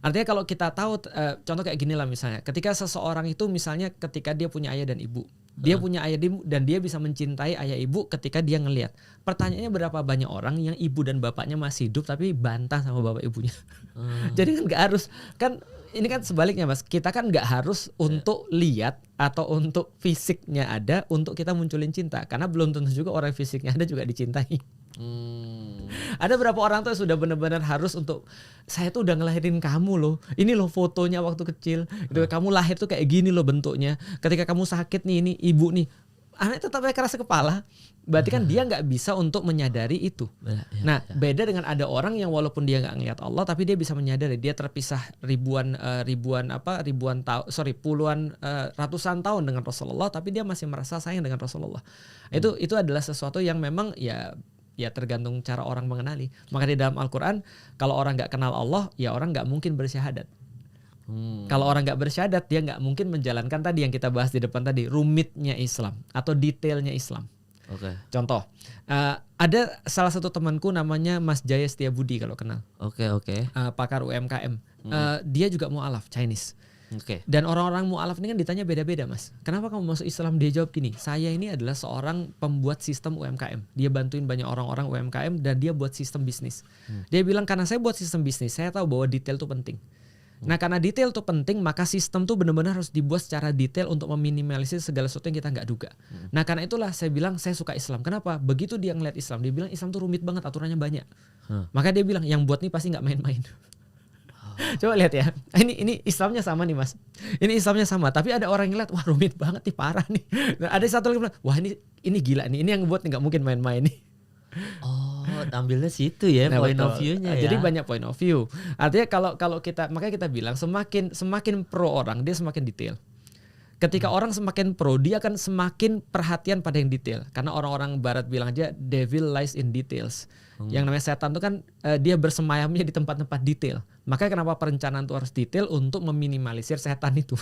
Artinya kalau kita tahu, contoh kayak gini lah misalnya, ketika seseorang itu misalnya ketika dia punya ayah dan ibu, dia punya ayah dan dia bisa mencintai ayah ibu ketika dia ngelihat. Pertanyaannya berapa banyak orang yang ibu dan bapaknya masih hidup tapi bantah sama bapak ibunya. Jadi kan nggak harus, kan ini kan sebaliknya Mas, kita kan nggak harus untuk lihat atau untuk fisiknya ada untuk kita munculin cinta, karena belum tentu juga orang fisiknya ada juga dicintai. Ada berapa orang tuh sudah benar-benar harus untuk, saya tuh udah ngelahirin kamu loh, ini loh fotonya waktu kecil, gitu. Kamu lahir tuh kayak gini loh bentuknya, ketika kamu sakit nih, ini ibu nih, anak tetap keras kepala. Berarti kan dia nggak bisa untuk menyadari itu. Beda dengan ada orang yang walaupun dia nggak ngeliat Allah, tapi dia bisa menyadari. Dia terpisah ratusan tahun dengan Rasulullah, tapi dia masih merasa sayang dengan Rasulullah. Itu adalah sesuatu yang memang ya tergantung cara orang mengenali. Maka di dalam Al-Quran, kalau orang nggak kenal Allah, ya orang nggak mungkin bersyahadat. Kalau orang nggak bersyahadat, dia nggak mungkin menjalankan tadi yang kita bahas di depan tadi, rumitnya Islam atau detailnya Islam. Contoh, ada salah satu temanku namanya Mas Jaya Setiabudi kalau kenal. Pakar UMKM. Dia juga mu'alaf Chinese. Dan orang-orang mu'alaf ini kan ditanya beda-beda Mas. Kenapa kamu masuk Islam? Dia jawab gini, saya ini adalah seorang pembuat sistem UMKM. Dia bantuin banyak orang-orang UMKM dan dia buat sistem bisnis. Dia bilang karena saya buat sistem bisnis, saya tahu bahwa detail itu penting. Nah karena detail itu penting, maka sistem tuh benar-benar harus dibuat secara detail untuk meminimalisir segala sesuatu yang kita nggak duga. Nah karena itulah saya bilang saya suka Islam. Kenapa? Begitu dia ngeliat Islam, dia bilang Islam tuh rumit banget, aturannya banyak. Maka dia bilang yang buat nih pasti nggak main-main. Coba lihat ya, ini Islamnya sama nih Mas. Ini Islamnya sama, tapi ada orang yang lihat, wah rumit banget nih, parah nih. Nah, ada satu lagi bilang, wah ini gila nih, ini yang buat nih nggak mungkin main-main nih.
Ambilnya situ ya, point of view-nya ya.
Jadi banyak point of view. Artinya kalau kita, makanya kita bilang semakin pro orang, dia semakin detail. Ketika orang semakin pro, dia akan semakin perhatian pada yang detail. Karena orang-orang barat bilang aja devil lies in details. Yang namanya setan itu kan dia bersemayamnya di tempat-tempat detail. Makanya kenapa perencanaan itu harus detail untuk meminimalisir setan itu.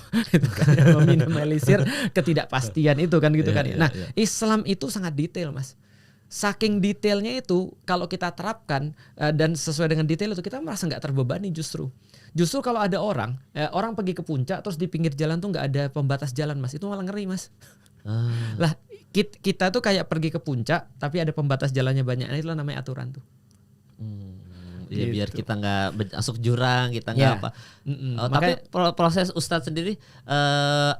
Meminimalisir ketidakpastian itu kan gitu kan. Nah, Islam itu sangat detail Mas. Saking detailnya itu kalau kita terapkan dan sesuai dengan detail itu, kita merasa nggak terbebani justru. Justru kalau ada orang pergi ke puncak terus di pinggir jalan tuh nggak ada pembatas jalan Mas, itu malah ngeri Mas. Lah kita tuh kayak pergi ke puncak tapi ada pembatas jalannya banyak, nah itulah namanya aturan tuh.
Ya, biar kita nggak masuk jurang, kita nggak apa. Tapi proses Ustadz sendiri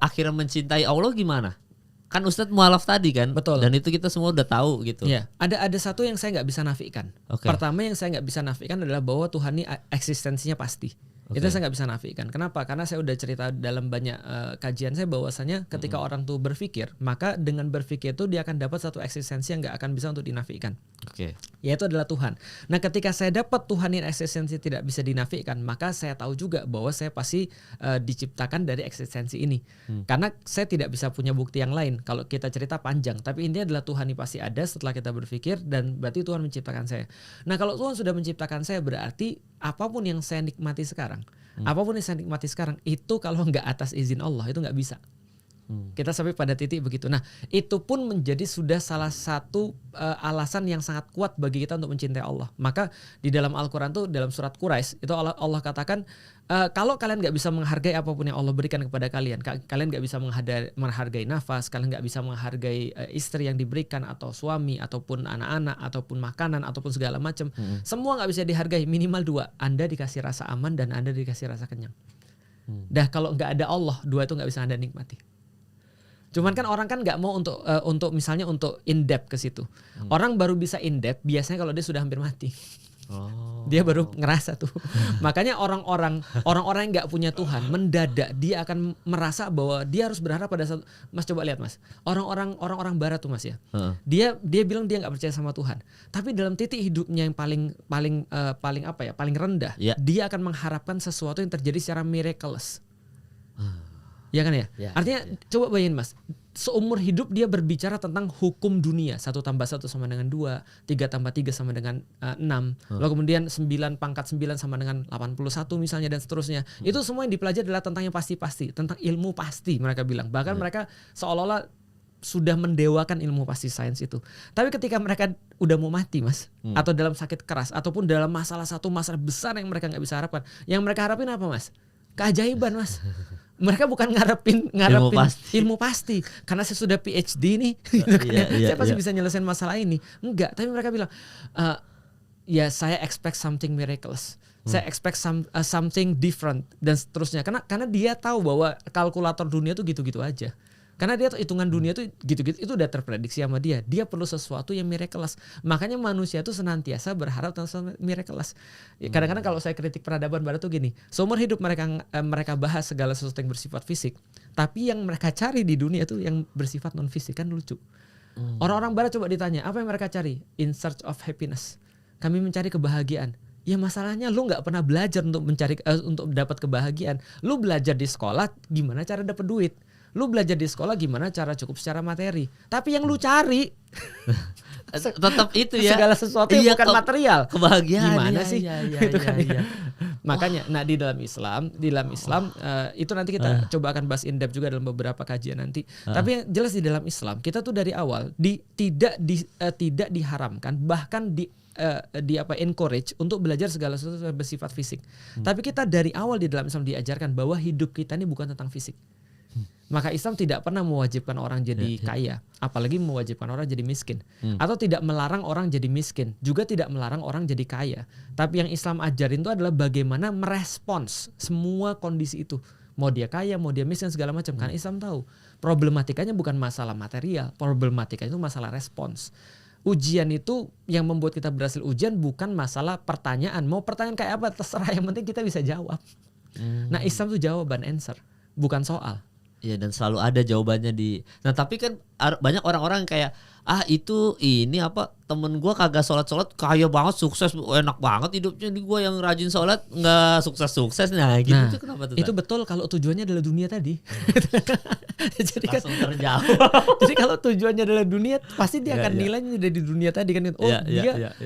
akhirnya mencintai Allah gimana? Kan Ustadz mualaf tadi kan.
Betul.
Dan itu kita semua udah tahu gitu.
Ya, ada satu yang saya nggak bisa nafikan. Pertama yang saya nggak bisa nafikan adalah bahwa Tuhan ini eksistensinya pasti. Itu saya nggak bisa nafikan. Kenapa? Karena saya udah cerita dalam banyak kajian saya bahwasanya ketika orang tuh berpikir, maka dengan berpikir itu dia akan dapat satu eksistensi yang nggak akan bisa untuk dinafikan. Yaitu adalah Tuhan. Nah ketika saya dapat Tuhan yang eksistensi tidak bisa dinafikan, maka saya tahu juga bahwa saya pasti diciptakan dari eksistensi ini. Karena saya tidak bisa punya bukti yang lain. Kalau kita cerita panjang, tapi intinya adalah Tuhan ini pasti ada setelah kita berpikir, dan berarti Tuhan menciptakan saya. Nah kalau Tuhan sudah menciptakan saya, berarti apapun yang saya nikmati sekarang, itu kalau nggak atas izin Allah itu nggak bisa. Kita sampai pada titik begitu. Nah itu pun menjadi sudah salah satu alasan yang sangat kuat bagi kita untuk mencintai Allah. Maka di dalam Al-Quran tuh dalam surat Quraisy itu Allah katakan, kalau kalian nggak bisa menghargai apapun yang Allah berikan kepada kalian, kalian nggak bisa menghargai nafas, kalian nggak bisa menghargai istri yang diberikan, atau suami, ataupun anak-anak, ataupun makanan, ataupun segala macam, semua nggak bisa dihargai. Minimal dua, Anda dikasih rasa aman dan Anda dikasih rasa kenyang. Dah kalau nggak ada Allah, dua itu nggak bisa Anda nikmati. Cuman kan orang kan nggak mau untuk misalnya untuk in depth ke situ. Orang baru bisa in depth biasanya kalau dia sudah hampir mati. Dia baru ngerasa tuh. Makanya orang-orang yang nggak punya Tuhan mendadak dia akan merasa bahwa dia harus berharap pada satu. Mas coba lihat Mas, orang-orang Barat tuh Mas ya. Dia bilang dia nggak percaya sama Tuhan. Tapi dalam titik hidupnya yang paling rendah, dia akan mengharapkan sesuatu yang terjadi secara miraculous. Ya kan ya? Artinya coba bayangin Mas, seumur hidup dia berbicara tentang hukum dunia. 1 + 1 sama dengan 2, 3 + 3 sama dengan 6. Lalu kemudian 9 pangkat 9 sama dengan 81 misalnya dan seterusnya. Itu semua yang dipelajari adalah tentang yang pasti-pasti, tentang ilmu pasti mereka bilang. Bahkan mereka seolah-olah sudah mendewakan ilmu pasti sains itu. Tapi ketika mereka udah mau mati Mas, atau dalam sakit keras, ataupun dalam masalah besar yang mereka nggak bisa harapkan. Yang mereka harapin apa Mas? Keajaiban Mas. Mereka bukan ngarepin ilmu pasti karena saya sudah PhD nih gitu kan, saya pasti bisa nyelesain masalah ini. Enggak, tapi mereka bilang ya saya expect something miraculous. Saya expect something different dan seterusnya karena dia tahu bahwa kalkulator dunia tuh gitu-gitu aja. Karena dia tuh hitungan dunia tuh gitu-gitu itu udah terprediksi sama dia. Dia perlu sesuatu yang miraculous. Makanya manusia tuh senantiasa berharap tentang sesuatu miraculous. Kadang-kadang kalau saya kritik peradaban barat tuh gini, seumur hidup mereka bahas segala sesuatu yang bersifat fisik, tapi yang mereka cari di dunia tuh yang bersifat non fisik, kan lucu. Orang-orang barat coba ditanya, apa yang mereka cari? In search of happiness. Kami mencari kebahagiaan. Ya masalahnya lu nggak pernah belajar untuk untuk dapat kebahagiaan. Lu belajar di sekolah gimana cara dapat duit. Lu belajar di sekolah gimana cara cukup secara materi. Tapi yang lu cari
tetap itu ya.
Segala sesuatu yang bukan material.
Kebahagiaan.
Gimana sih? Gitu kan. Makanya di dalam Islam itu nanti kita coba akan bahas in depth juga dalam beberapa kajian nanti. Tapi yang jelas di dalam Islam kita tuh dari awal tidak diharamkan, bahkan encourage untuk belajar segala sesuatu yang bersifat fisik. Tapi kita dari awal di dalam Islam diajarkan bahwa hidup kita ini bukan tentang fisik. Maka Islam tidak pernah mewajibkan orang jadi kaya, apalagi mewajibkan orang jadi miskin, atau tidak melarang orang jadi miskin, juga tidak melarang orang jadi kaya. Tapi yang Islam ajarin itu adalah bagaimana merespons semua kondisi itu, mau dia kaya, mau dia miskin segala macam. Karena Islam tahu problematikanya bukan masalah material, problematikanya itu masalah respons. Ujian itu yang membuat kita berhasil ujian bukan masalah pertanyaan, mau pertanyaan kayak apa terserah, yang penting kita bisa jawab. Nah Islam itu jawaban, answer, bukan soal.
Ya dan selalu ada jawabannya di. Nah tapi kan banyak orang-orang kayak itu ini apa temen gue kagak sholat kaya banget sukses enak banget hidupnya, di gue yang rajin sholat nggak sukses. Nah gitu tuh kenapa tuh?
Itu betul kalau tujuannya adalah dunia tadi. Jadi
langsung
kan
terjawab.
Jadi kalau tujuannya adalah dunia pasti dia akan nilainya dari dunia tadi kan.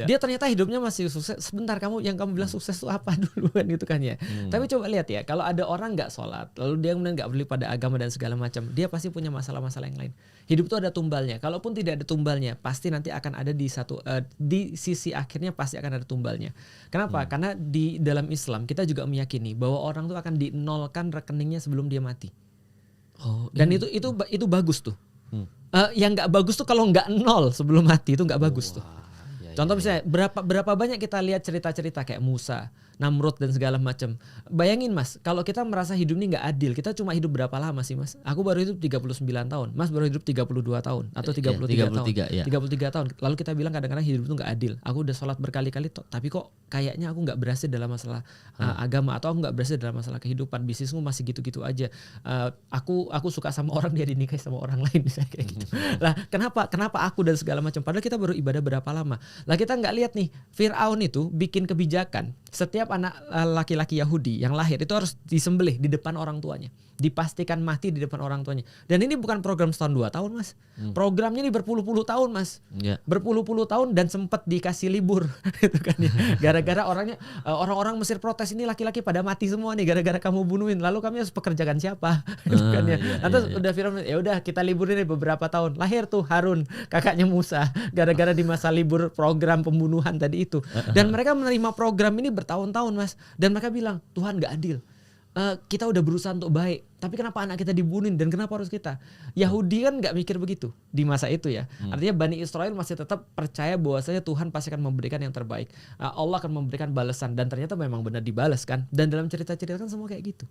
Dia ternyata hidupnya masih sukses. Sebentar, yang kamu bilang sukses itu apa dulu kan gitu kan ya. Tapi coba lihat ya, kalau ada orang nggak sholat lalu dia kemudian nggak peduli pada agama dan segala macam, dia pasti punya masalah-masalah yang lain. Hidup itu ada tumbalnya. Kalaupun tidak ada tumbalnya, pasti nanti akan ada di sisi akhirnya pasti akan ada tumbalnya. Kenapa? Karena di dalam Islam kita juga meyakini bahwa orang itu akan dinolkan rekeningnya sebelum dia mati. Dan itu bagus tuh. Yang nggak bagus tuh kalau nggak nol sebelum mati, itu nggak bagus tuh. Contoh misalnya berapa banyak kita lihat cerita-cerita kayak Musa, Namrud dan segala macam. Bayangin Mas, kalau kita merasa hidup ini nggak adil, kita cuma hidup berapa lama sih Mas? Aku baru hidup 39 tahun, Mas baru hidup 32 tahun atau 33 tahun. 33 tahun. Lalu kita bilang kadang-kadang hidup itu nggak adil. Aku udah sholat berkali-kali tapi kok kayaknya aku nggak berhasil dalam masalah agama, atau aku nggak berhasil dalam masalah kehidupan, bisnisku masih gitu-gitu aja. Aku suka sama orang, dia dinikahi sama orang lain misalnya kayak gitu. Lah kenapa aku dan segala macam? Padahal kita baru ibadah berapa lama? Lah kita nggak lihat nih, Fir'aun itu bikin kebijakan setiap anak laki-laki Yahudi yang lahir itu harus disembelih di depan orang tuanya, dipastikan mati di depan orang tuanya. Dan ini bukan program setahun 2 tahun Mas, programnya ini berpuluh-puluh tahun Mas, berpuluh-puluh tahun, dan sempat dikasih libur gitu kan ya. Gara-gara orang-orang Mesir protes, ini laki-laki pada mati semua nih gara-gara kamu bunuhin, lalu kami harus pekerjakan siapa gitu kan ya. Lantas udah Firaun, ya udah kita liburin nih beberapa tahun, lahir tuh Harun kakaknya Musa gara-gara di masa libur program pembunuhan tadi itu. Dan mereka menerima program ini bertahun-tahun Mas, dan mereka bilang Tuhan gak adil. Kita udah berusaha untuk baik, tapi kenapa anak kita dibunuhin dan kenapa harus kita? Yahudi kan nggak mikir begitu di masa itu ya. Artinya Bani Israel masih tetap percaya bahwasanya Tuhan pasti akan memberikan yang terbaik. Allah akan memberikan balasan, dan ternyata memang benar dibalas kan. Dan dalam cerita-cerita kan semua kayak gitu.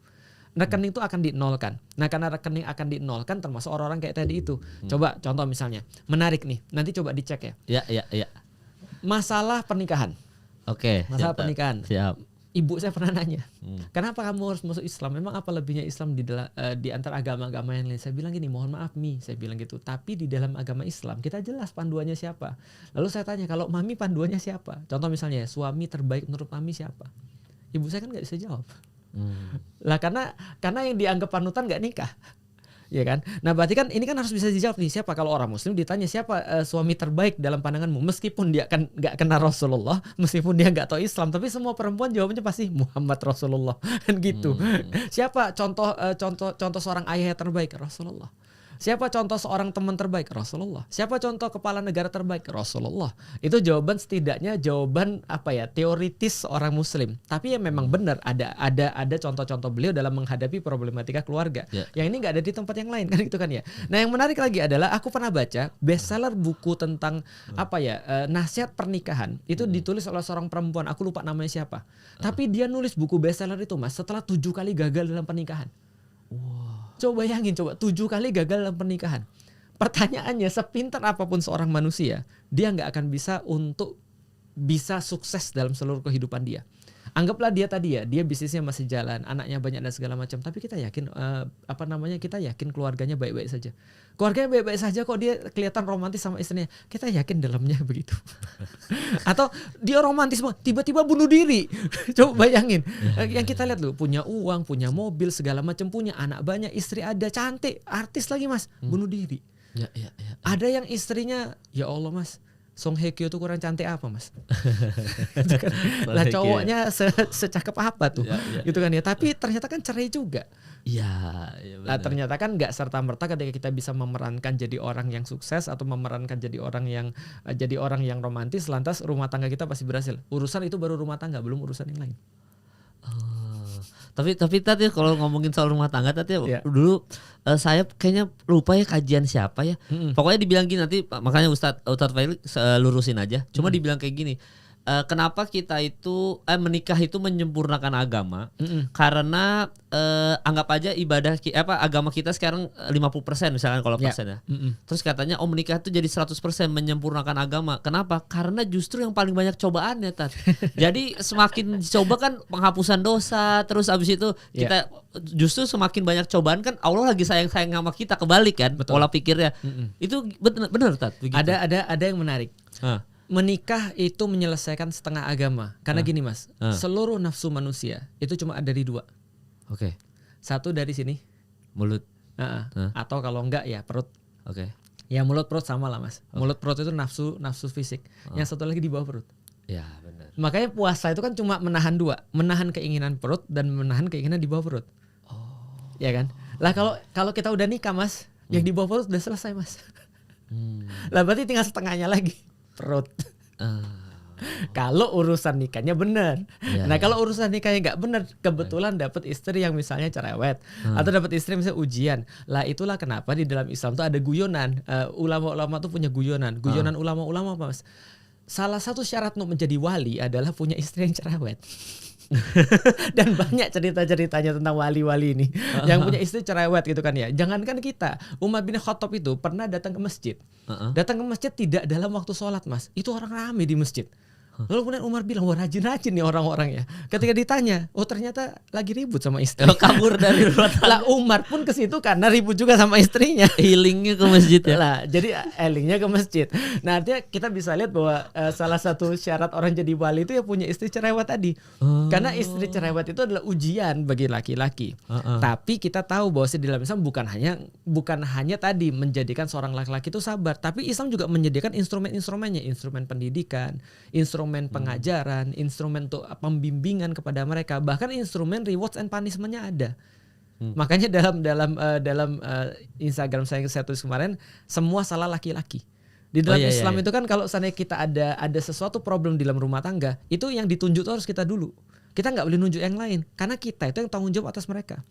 Rekening itu akan dinolkan. Nah karena rekening akan dinolkan termasuk orang-orang kayak tadi itu. Coba contoh misalnya, menarik nih, nanti coba dicek ya.
Ya.
Masalah pernikahan.
Oke.
Masalah pernikahan.
Siap.
Ibu saya pernah nanya, kenapa kamu harus masuk Islam? Memang apa lebihnya Islam di antara agama-agama yang lain? Saya bilang gini, mohon maaf Mi, saya bilang gitu. Tapi di dalam agama Islam kita jelas panduannya siapa. Lalu saya tanya, kalau Mami panduannya siapa? Contoh misalnya, suami terbaik menurut Mami siapa? Ibu saya kan nggak bisa jawab. Lah karena yang dianggap panutan nggak nikah. Ya kan? Nah berarti kan ini kan harus bisa dijawab nih, siapa kalau orang muslim ditanya siapa suami terbaik dalam pandanganmu, meskipun dia kan nggak kenal Rasulullah, meskipun dia nggak tahu Islam, tapi semua perempuan jawabannya pasti Muhammad Rasulullah kan gitu. Siapa contoh seorang ayah yang terbaik? Rasulullah. Siapa contoh seorang teman terbaik? Rasulullah. Siapa contoh kepala negara terbaik? Rasulullah. Itu jawaban, setidaknya jawaban apa ya, teoritis seorang muslim. Tapi ya memang benar ada contoh-contoh beliau dalam menghadapi problematika keluarga. Yang ini nggak ada di tempat yang lain kan gitu kan ya. Nah yang menarik lagi adalah aku pernah baca bestseller buku tentang nasihat pernikahan. Itu ditulis oleh seorang perempuan, aku lupa namanya siapa. Tapi dia nulis buku bestseller itu Mas setelah 7 kali gagal dalam pernikahan. Coba bayangin, 7 kali gagal dalam pernikahan. Pertanyaannya, sepintar apapun seorang manusia, dia nggak akan bisa untuk bisa sukses dalam seluruh kehidupan dia. Anggaplah dia tadi ya, dia bisnisnya masih jalan, anaknya banyak dan segala macam, tapi kita yakin kita yakin keluarganya baik-baik saja. Keluarganya baik-baik saja kok, dia kelihatan romantis sama istrinya. Kita yakin dalamnya begitu. Atau dia romantis banget, tiba-tiba bunuh diri. Coba bayangin. Yang kita lihat loh, punya uang, punya mobil, segala macam, punya anak banyak, istri ada, cantik, artis lagi Mas, bunuh diri.
Ya.
Ada yang istrinya, ya Allah Mas, Song Hye Kyo tuh kurang cantik apa Mas? Lah cowoknya secakep apa tuh? Gitu kan ya. Tapi ternyata kan cerai juga.
Iya.
Nah, ternyata kan nggak serta-merta ketika kita bisa memerankan jadi orang yang sukses atau memerankan jadi orang yang romantis, lantas rumah tangga kita pasti berhasil. Urusan itu baru rumah tangga, belum urusan yang lain.
Tapi tadi kalau ngomongin soal rumah tangga tadi dulu saya kayaknya lupa ya kajian siapa ya. Pokoknya dibilang gini, nanti makanya Ustadz Faili lurusin aja. Cuma dibilang kayak gini. Kenapa kita itu menikah itu menyempurnakan agama? Karena anggap aja agama kita sekarang 50% misalkan kalau persen ya. Terus katanya menikah itu jadi 100% menyempurnakan agama. Kenapa? Karena justru yang paling banyak cobaannya Tat. Jadi semakin coba kan penghapusan dosa, terus abis itu kita justru semakin banyak cobaan kan Allah lagi sayang-sayang sama kita, kebalik kan. Betul. Pola pikirnya. Itu benar Tat begitu.
Ada yang menarik. Menikah itu menyelesaikan setengah agama. Karena gini Mas, seluruh nafsu manusia itu cuma ada di 2.
Oke.
Satu dari sini,
mulut.
Atau kalau enggak ya perut.
Oke.
Ya mulut perut sama lah Mas. Mulut perut itu nafsu fisik. Yang satu lagi di bawah perut.
Ya benar.
Makanya puasa itu kan cuma menahan 2, menahan keinginan perut dan menahan keinginan di bawah perut. Ya kan? Lah kalau kita udah nikah Mas, yang di bawah perut udah selesai Mas. Lah berarti tinggal setengahnya lagi. Perut. Kalau urusan nikahnya benar. Nah kalau urusan nikahnya nggak benar, kebetulan dapat istri yang misalnya cerewet atau dapat istri misalnya ujian. Lah itulah kenapa di dalam Islam tuh ada guyonan. Ulama-ulama tuh punya guyonan. Guyonan ulama-ulama apa Mas? Salah satu syarat untuk menjadi wali adalah punya istri yang cerewet. Dan banyak cerita-ceritanya tentang wali-wali ini yang punya istri cerewet gitu kan ya. Jangankan kita, Umar bin Khattab itu pernah datang ke masjid. Datang ke masjid tidak dalam waktu sholat Mas. Itu orang rame di masjid. Lalu kemudian Umar bilang, wah rajin-rajin nih orang-orang ya. Ketika ditanya, oh ternyata lagi ribut sama istri.
Kabur dari rumah tangga.
Lah Umar pun ke situ karena ribut juga sama istrinya.
Healingnya ke masjid ya.
Lah, jadi healingnya ke masjid. Nah artinya kita bisa lihat bahwa salah satu syarat orang jadi wali itu ya punya istri cerewet tadi. Karena istri cerewet itu adalah ujian bagi laki-laki. Tapi kita tahu bahwa di dalam Islam bukan hanya tadi menjadikan seorang laki-laki itu sabar, tapi Islam juga menyediakan instrumen-instrumennya, instrumen pendidikan, instrumen pengajaran, instrumen untuk pembimbingan kepada mereka, bahkan instrumen rewards and punishment-nya ada. Makanya dalam Instagram saya tulis kemarin, semua salah laki-laki. Di dalam Islam itu kan kalau seandainya kita ada sesuatu problem di dalam rumah tangga, itu yang ditunjuk harus kita dulu. kita nggak boleh nunjuk yang lain karena kita itu yang tanggung jawab atas mereka.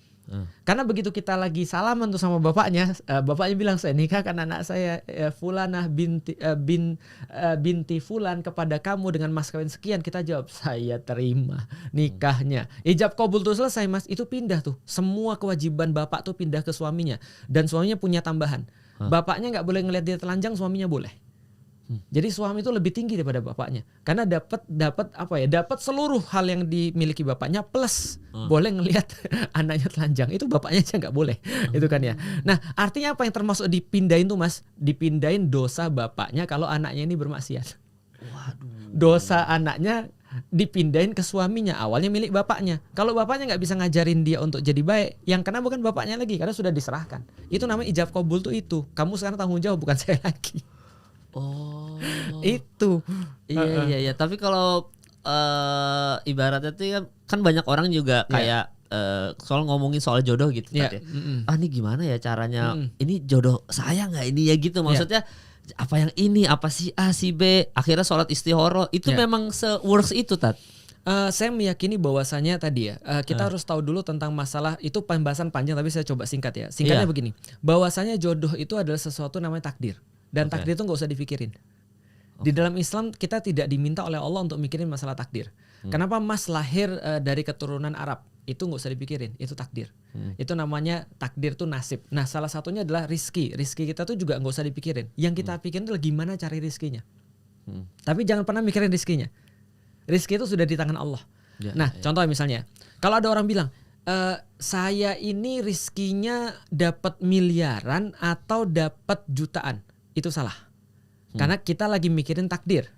Karena begitu kita lagi salaman tuh sama bapaknya, bapaknya bilang saya nikahkan anak saya Fulanah binti Fulan kepada kamu dengan mas kawin sekian, kita jawab saya terima nikahnya. Ijab kabul tuh selesai mas, itu pindah tuh semua kewajiban bapak tuh pindah ke suaminya dan suaminya punya tambahan. Bapaknya nggak boleh ngelihat dia telanjang, suaminya boleh. Jadi suami itu lebih tinggi daripada bapaknya karena dapat seluruh hal yang dimiliki bapaknya plus boleh ngelihat anaknya telanjang, itu bapaknya aja nggak boleh. Itu kan ya. Nah artinya apa yang termasuk dipindahin tuh mas? Dipindahin dosa bapaknya kalau anaknya ini bermaksiat. Waduh. Dosa anaknya dipindahin ke suaminya, awalnya milik bapaknya. Kalau bapaknya nggak bisa ngajarin dia untuk jadi baik, yang kena bukan bapaknya lagi karena sudah diserahkan. Itu namanya ijab kabul tuh itu. Kamu sekarang tanggung jawab, bukan saya lagi.
Oh,
itu.
Iya. Tapi kalau ibaratnya tuh kan banyak orang juga kayak soal ngomongin soal jodoh gitu.
Yeah.
Ini gimana ya caranya? Ini jodoh saya nggak ini ya gitu. Maksudnya apa yang ini, apa si A, si B. Akhirnya sholat istihoroh itu memang se-works itu Tat.
Saya meyakini bahwasanya tadi ya kita harus tahu dulu tentang masalah itu, pembahasan panjang tapi saya coba singkat ya. Singkatnya begini, bahwasanya jodoh itu adalah sesuatu namanya takdir. Dan takdir itu gak usah dipikirin. Di dalam Islam kita tidak diminta oleh Allah untuk mikirin masalah takdir. Kenapa mas lahir dari keturunan Arab? Itu gak usah dipikirin, itu takdir. Itu namanya takdir tuh nasib. Nah salah satunya adalah rizki. Rizki kita tuh juga gak usah dipikirin. Yang kita pikirin adalah gimana cari rizkinya. Tapi jangan pernah mikirin rizkinya. Rizki itu sudah di tangan Allah. Contoh misalnya, kalau ada orang bilang, saya ini rizkinya dapat miliaran atau dapat jutaan. Itu salah. Karena kita lagi mikirin takdir.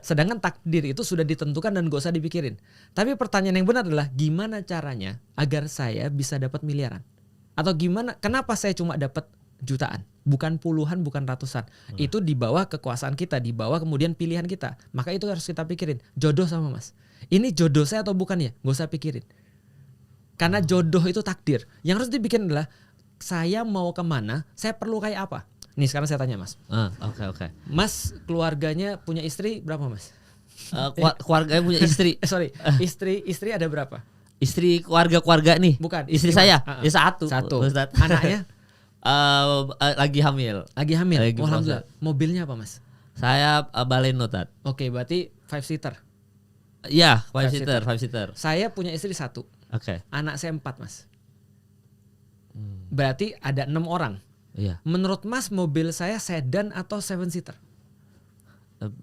Sedangkan takdir itu sudah ditentukan dan gak usah dipikirin. Tapi pertanyaan yang benar adalah gimana caranya agar saya bisa dapat miliaran? Atau gimana, kenapa saya cuma dapat jutaan? Bukan puluhan, bukan ratusan. Itu di bawah kekuasaan kita, di bawah kemudian pilihan kita. Maka itu harus kita pikirin. Jodoh sama mas. Ini jodoh saya atau bukan ya? Gak usah pikirin. Karena jodoh itu takdir. Yang harus dipikirin adalah saya mau kemana, saya perlu kayak apa? Nih sekarang saya tanya mas.
Oke.
Mas keluarganya punya istri berapa mas?
Keluarganya punya istri.
Istri ada berapa?
Istri keluarga nih.
Bukan.
Istri saya. Ya satu.
Anaknya?
Lagi hamil.
Alhamdulillah. Mobilnya apa mas?
Saya Baleno Tat.
Oke, berarti 5 seater.
Iya, 5 seater.
Saya punya istri 1.
Oke.
Anak saya 4 mas. Berarti ada 6 orang.
Iya.
Menurut mas mobil saya sedan atau 7 seater?
7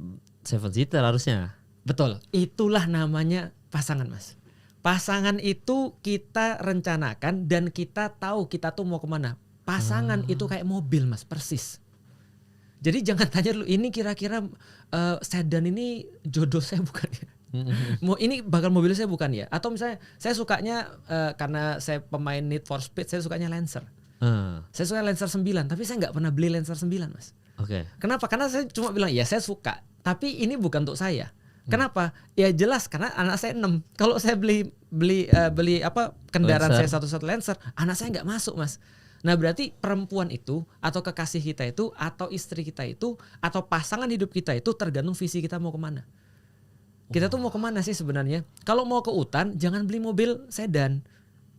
seater harusnya.
Betul. Itulah namanya pasangan mas. Pasangan itu kita rencanakan dan kita tahu kita tuh mau kemana. Pasangan itu kayak mobil mas, persis. Jadi jangan tanya dulu ini kira-kira sedan ini jodoh saya bukan ya? Ini bakal mobil saya bukan ya? Atau misalnya saya sukanya karena saya pemain Need for Speed, saya sukanya Lancer. Saya suka Lancer 9, tapi saya nggak pernah beli Lancer 9 mas. Kenapa? Karena saya cuma bilang ya saya suka, tapi ini bukan untuk saya. Kenapa? Ya jelas karena anak saya 6. Kalau saya beli kendaraan Lancer. Saya satu-satu Lancer, anak saya nggak masuk mas. Nah berarti perempuan itu atau kekasih kita itu atau istri kita itu atau pasangan hidup kita itu tergantung visi kita mau kemana. Kita tuh mau kemana sih sebenarnya? Kalau mau ke hutan jangan beli mobil sedan.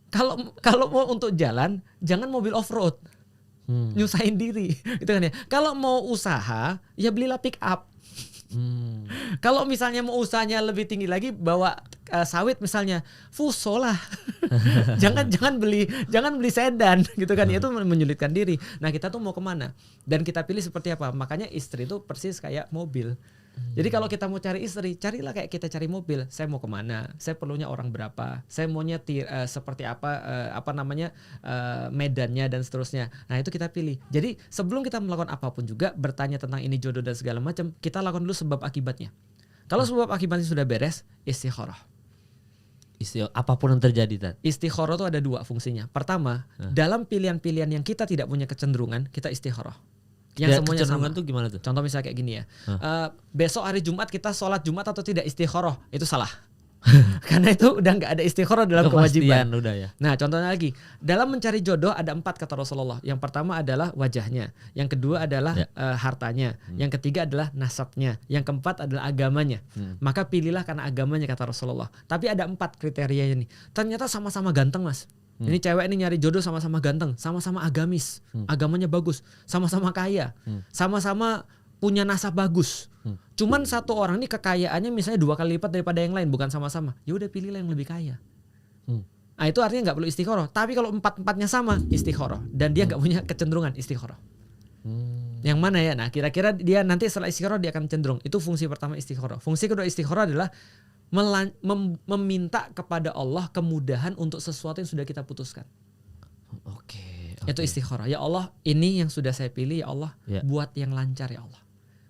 Kalau mau untuk jalan jangan mobil off road. Nyusahin diri gitu kan ya. Kalau mau usaha ya belilah pick up. Kalau misalnya mau usahanya lebih tinggi lagi bawa sawit misalnya Fuso lah. jangan beli sedan gitu kan. Itu menyulitkan diri. Nah kita tuh mau kemana dan kita pilih seperti apa. Makanya istri itu persis kayak mobil. Jadi kalau kita mau cari istri, carilah kayak kita cari mobil. Saya mau kemana? Saya perlunya orang berapa? Saya maunya seperti apa? Medannya dan seterusnya. Nah itu kita pilih. Jadi sebelum kita melakukan apapun juga bertanya tentang ini jodoh dan segala macam, kita lakukan dulu sebab akibatnya. Kalau sebab akibatnya sudah beres, istikharah.
Apapun yang terjadi Tat.
Istikharah itu ada 2 fungsinya. Pertama, dalam pilihan-pilihan yang kita tidak punya kecenderungan, kita istikharah. Yang semuanya sama. Tuh gimana tuh? Contoh misalnya kayak gini ya. Besok hari Jumat kita sholat Jumat atau tidak istikharah, itu salah. Karena itu udah nggak ada istikharah dalam kewajiban.
Udah ya.
Nah contohnya lagi, dalam mencari jodoh ada 4 kata Rasulullah. Yang pertama adalah wajahnya, yang kedua adalah hartanya, yang ketiga adalah nasabnya, yang keempat adalah agamanya. Maka pilihlah karena agamanya kata Rasulullah. Tapi ada 4 kriterianya nih. Ternyata sama-sama ganteng mas. Ini cewek ini nyari jodoh sama-sama ganteng, sama-sama agamis, agamanya bagus, sama-sama kaya, sama-sama punya nasab bagus. Cuman satu orang ini kekayaannya misalnya 2 kali lipat daripada yang lain, bukan sama-sama. Ya udah pilihlah yang lebih kaya. Nah itu artinya nggak perlu istikharah. Tapi kalau 4-4-nya sama, istikharah. Dan dia nggak punya kecenderungan istikharah. Yang mana ya? Nah kira-kira dia nanti setelah istikharah dia akan cenderung. Itu fungsi pertama istikharah. Fungsi kedua istikharah adalah meminta kepada Allah kemudahan untuk sesuatu yang sudah kita putuskan.
Oke.
Itu istikharah. Ya Allah, ini yang sudah saya pilih ya Allah, buat yang lancar ya Allah.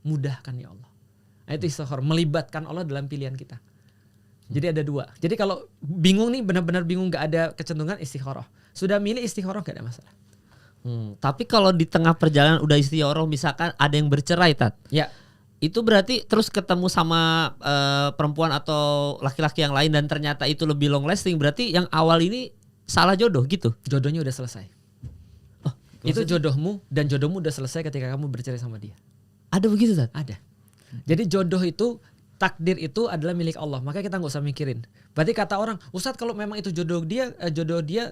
Mudahkan ya Allah. Nah, itu istikharah, melibatkan Allah dalam pilihan kita. Jadi ada 2. Jadi kalau bingung nih, benar-benar bingung nggak ada kecenderungan, istikharah. Sudah milih istikharah nggak ada masalah.
Tapi kalau di tengah perjalanan udah istikharah, misalkan ada yang bercerai, Tat.
Ya.
Itu berarti terus ketemu sama perempuan atau laki-laki yang lain dan ternyata itu lebih long lasting, berarti yang awal ini salah jodoh gitu.
Jodohnya udah selesai. Itu jodohmu, dan jodohmu udah selesai ketika kamu bercerai sama dia.
Ada begitu, Tat?
Ada. Jadi jodoh itu, takdir itu adalah milik Allah. Maka kita nggak usah mikirin. Berarti kata orang, Ustadz kalau memang itu jodoh dia,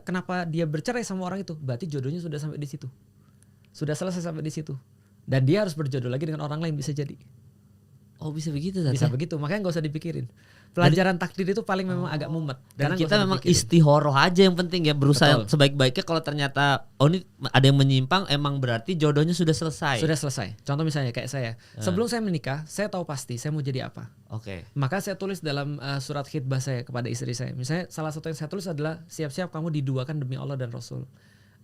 kenapa dia bercerai sama orang itu? Berarti jodohnya sudah sampai di situ. Sudah selesai sampai di situ. Dan dia harus berjodoh lagi dengan orang lain, bisa jadi.
Oh bisa begitu, Tat?
Bisa begitu, makanya nggak usah dipikirin. Pelajaran takdir itu paling memang agak mumet.
Dan kita memang istikharah aja yang penting ya, berusaha sebaik-baiknya. Kalau ternyata ini ada yang menyimpang, emang berarti jodohnya sudah selesai.
Sudah selesai. Contoh misalnya kayak saya, sebelum saya menikah, saya tahu pasti saya mau jadi apa. Maka saya tulis dalam surat khitbah saya kepada istri saya. Misalnya salah satu yang saya tulis adalah siap-siap kamu diduakan demi Allah dan Rasul.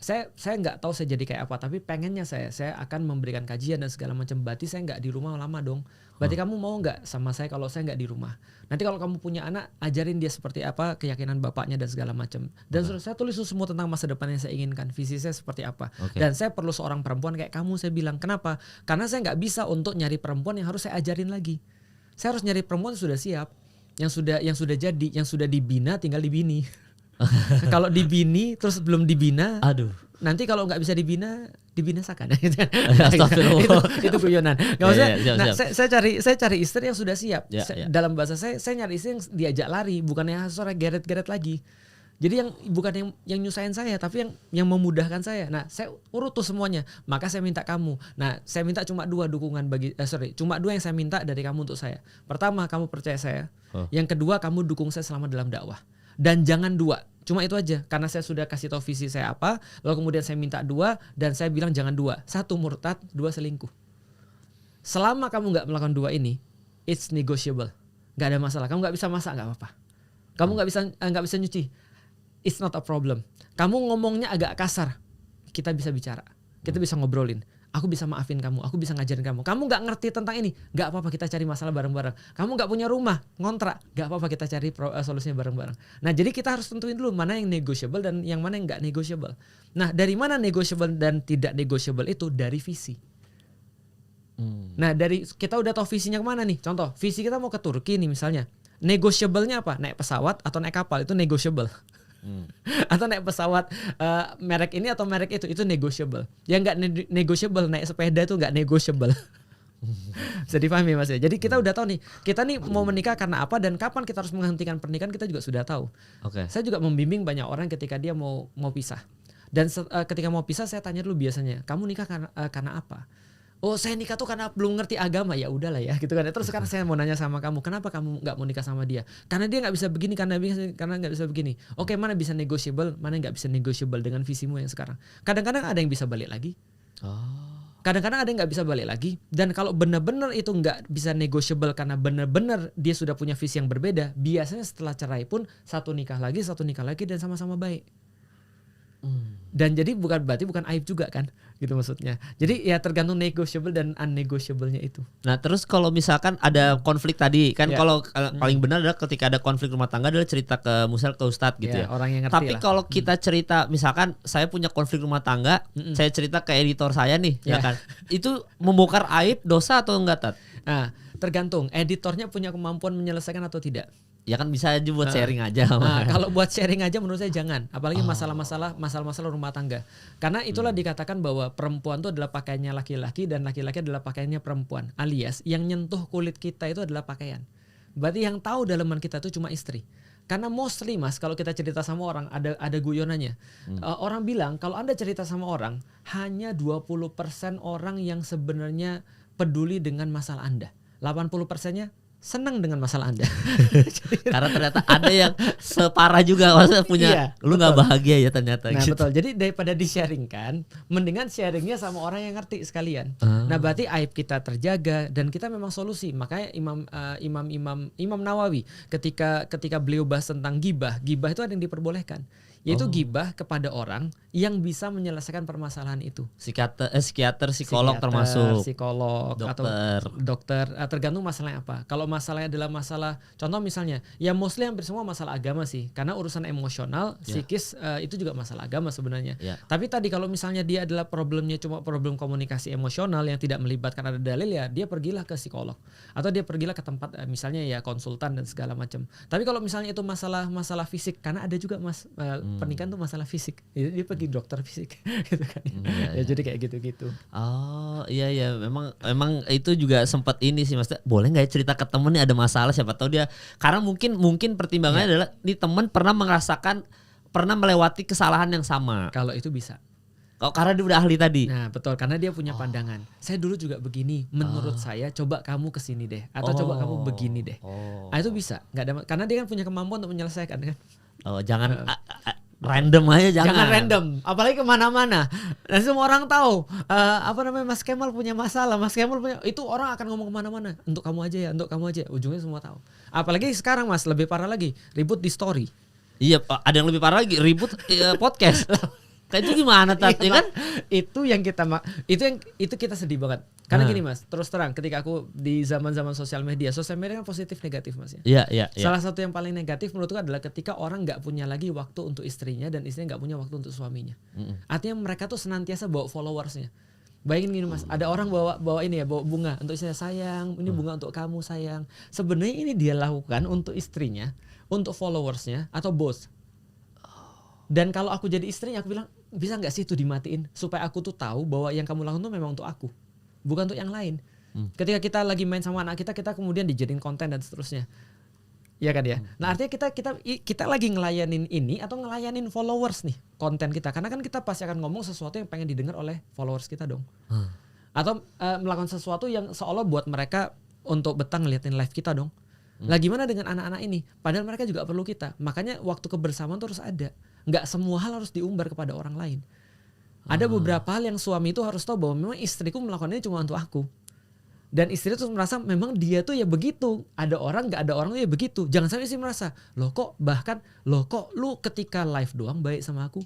Saya nggak tahu saya jadi kayak apa, tapi pengennya saya akan memberikan kajian dan segala macam. Berarti saya nggak di rumah lama dong. Berarti kamu mau nggak sama saya kalau saya nggak di rumah? Nanti kalau kamu punya anak, ajarin dia seperti apa keyakinan bapaknya dan segala macam. Dan saya tulis semua tentang masa depan yang saya inginkan, visi saya seperti apa. Dan saya perlu seorang perempuan kayak kamu, saya bilang. Kenapa? Karena saya nggak bisa untuk nyari perempuan yang harus saya ajarin lagi. Saya harus nyari perempuan yang sudah siap, yang sudah jadi, yang sudah dibina, tinggal dibini. Kalau dibini terus belum dibina, nanti kalau nggak bisa dibina, dibinasakan. itu guyonan. Nggak usah. Nah, saya cari istri yang sudah siap. Dalam bahasa saya nyari istri yang diajak lari, bukan yang sore geret-geret lagi. Jadi yang bukan yang nyusahin saya, tapi yang memudahkan saya. Nah, saya urut tuh semuanya. Maka saya minta kamu. Nah, saya minta cuma 2 dukungan cuma 2 yang saya minta dari kamu untuk saya. Pertama, kamu percaya saya. Yang kedua, kamu dukung saya selama dalam dakwah. Dan jangan 2. Cuma itu aja, karena saya sudah kasih tahu visi saya apa, lalu kemudian saya minta 2 dan saya bilang jangan 2. 1 murtad, 2 selingkuh. Selama kamu nggak melakukan 2 ini, it's negotiable, nggak ada masalah. Kamu nggak bisa masak nggak apa-apa. Kamu nggak bisa nyuci, it's not a problem. Kamu ngomongnya agak kasar, kita bisa bicara, kita bisa ngobrolin. Aku bisa maafin kamu, aku bisa ngajarin kamu. Kamu nggak ngerti tentang ini, nggak apa-apa, kita cari masalah bareng-bareng. Kamu nggak punya rumah, ngontrak, nggak apa-apa, kita cari solusinya bareng-bareng. Nah jadi kita harus tentuin dulu mana yang negotiable dan yang mana yang nggak negotiable. Nah dari mana negotiable dan tidak negotiable itu dari visi. Nah dari kita udah tahu visinya kemana nih. Contoh visi kita mau ke Turki nih misalnya. Negotiable-nya apa? Naik pesawat atau naik kapal, itu negotiable. Atau naik pesawat merek ini atau merek itu negotiable. Yang nggak negotiable, naik sepeda itu nggak negotiable. Bisa dipahami mas ya. Jadi kita udah tahu nih, kita nih mau menikah karena apa dan kapan kita harus menghentikan pernikahan, kita juga sudah tahu. Saya juga membimbing banyak orang ketika dia mau pisah. Dan ketika mau pisah saya tanya dulu biasanya, kamu nikah karena apa? Oh saya nikah tuh karena belum ngerti agama. Ya udahlah ya gitu kan. Terus sekarang saya mau nanya sama kamu, kenapa kamu nggak mau nikah sama dia? Karena dia nggak bisa begini, karena nggak bisa begini. Oke, mana bisa negotiable, mana nggak bisa negotiable dengan visimu yang sekarang. Kadang-kadang ada yang bisa balik lagi. Kadang-kadang ada yang nggak bisa balik lagi. Dan kalau benar-benar itu nggak bisa negotiable karena benar-benar dia sudah punya visi yang berbeda, biasanya setelah cerai pun satu nikah lagi dan sama-sama baik. Dan jadi berarti bukan aib juga kan, gitu maksudnya. Jadi ya tergantung negotiable dan unnegotiable-nya itu.
Nah terus kalau misalkan ada konflik tadi kan, kalau paling benar adalah ketika ada konflik rumah tangga adalah cerita ke Ustadz gitu ya.
Orang yang ngerti.
Tapi kalau kita cerita, misalkan saya punya konflik rumah tangga, saya cerita ke editor saya nih, ya kan, itu membongkar aib dosa atau enggak, Tat?
Nah tergantung editornya punya kemampuan menyelesaikan atau tidak.
Ya kan bisa aja buat sharing aja.
Nah, kalau buat sharing aja menurut saya jangan, apalagi masalah-masalah rumah tangga. Karena itulah dikatakan bahwa perempuan itu adalah pakaiannya laki-laki dan laki-laki adalah pakaiannya perempuan. Alias yang nyentuh kulit kita itu adalah pakaian. Berarti yang tahu dalaman kita itu cuma istri. Karena mostly Mas, kalau kita cerita sama orang ada guyonannya. Orang bilang kalau Anda cerita sama orang, hanya 20% orang yang sebenarnya peduli dengan masalah Anda. 80%-nya senang dengan masalah Anda.
Karena ternyata ada yang separah juga, maksudnya punya lu nggak bahagia ya ternyata.
Nah
gitu.
betul. Jadi daripada di-sharingkan, mendingan sharingnya sama orang yang ngerti sekalian. Nah berarti aib kita terjaga dan kita memang solusi. Makanya Imam Nawawi ketika beliau bahas tentang gibah itu ada yang diperbolehkan. Yaitu gibah kepada orang yang bisa menyelesaikan permasalahan itu.
Psikiater, psikolog termasuk.
Psikolog atau dokter, tergantung masalahnya apa. Kalau masalahnya adalah masalah, contoh misalnya, ya mostly hampir semua masalah agama sih. Karena urusan emosional, psikis itu juga masalah agama sebenarnya. Tapi tadi kalau misalnya dia adalah problemnya cuma problem komunikasi emosional yang tidak melibatkan ada dalil, ya dia pergilah ke psikolog. Atau dia pergilah ke tempat misalnya ya konsultan dan segala macam. Tapi kalau misalnya itu masalah fisik, karena ada juga pernikahan tuh masalah fisik, dia pergi dokter fisik gitu kan. Jadi kayak gitu-gitu.
Oh iya memang itu juga sempat ini sih Mas, boleh nggak ya cerita ke temen nih ada masalah, siapa tahu dia, karena mungkin pertimbangannya adalah nih temen pernah melewati kesalahan yang sama.
Kalau itu bisa.
Karena dia udah ahli tadi.
Nah betul, karena dia punya pandangan. Saya dulu juga begini, menurut saya coba kamu kesini deh, atau coba kamu begini deh. Nah itu bisa, nggak ada, karena dia kan punya kemampuan untuk menyelesaikan kan.
Jangan random aja,
jangan random, apalagi kemana-mana. Dan semua orang tahu Mas Kemal punya masalah, Mas Kemal punya itu, orang akan ngomong kemana-mana. Untuk kamu aja ya, untuk kamu aja. Ujungnya semua tahu. Apalagi sekarang Mas, lebih parah lagi, ribut di story.
Iya, ada yang lebih parah lagi, ribut podcast. Kayak itu gimana tadi kan?
Itu yang kita sedih banget. Karena gini Mas, terus terang ketika aku di zaman-zaman sosial media kan positif negatif Mas ya.
Iya.
Salah satu yang paling negatif menurutku adalah ketika orang nggak punya lagi waktu untuk istrinya dan istrinya nggak punya waktu untuk suaminya. Artinya mereka tuh senantiasa bawa followersnya. Bayangin gini Mas, ada orang bawa bunga untuk istrinya, sayang, ini bunga untuk kamu sayang. Sebenarnya ini dia lakukan untuk istrinya, untuk followersnya atau bos. Dan kalau aku jadi istrinya, aku bilang, bisa nggak sih itu dimatiin supaya aku tuh tahu bahwa yang kamu lakukan tuh memang untuk aku, bukan untuk yang lain. Ketika kita lagi main sama anak kita kemudian dijadiin konten dan seterusnya, ya kan ya. Nah artinya kita lagi ngelayanin ini atau ngelayanin followers nih konten kita, karena kan kita pasti akan ngomong sesuatu yang pengen didengar oleh followers kita dong. Atau melakukan sesuatu yang seolah buat mereka untuk betah ngeliatin live kita dong. Lah gimana dengan anak-anak ini? Padahal mereka juga perlu kita. Makanya waktu kebersamaan terus ada. Nggak semua hal harus diumbar kepada orang lain. Ada beberapa hal yang suami itu harus tahu bahwa memang istriku melakukan ini cuma untuk aku. Dan istri itu merasa memang dia tuh ya begitu. Ada orang nggak ada orang tuh ya begitu. Jangan sampai istri merasa, loh kok lu ketika live doang baik sama aku.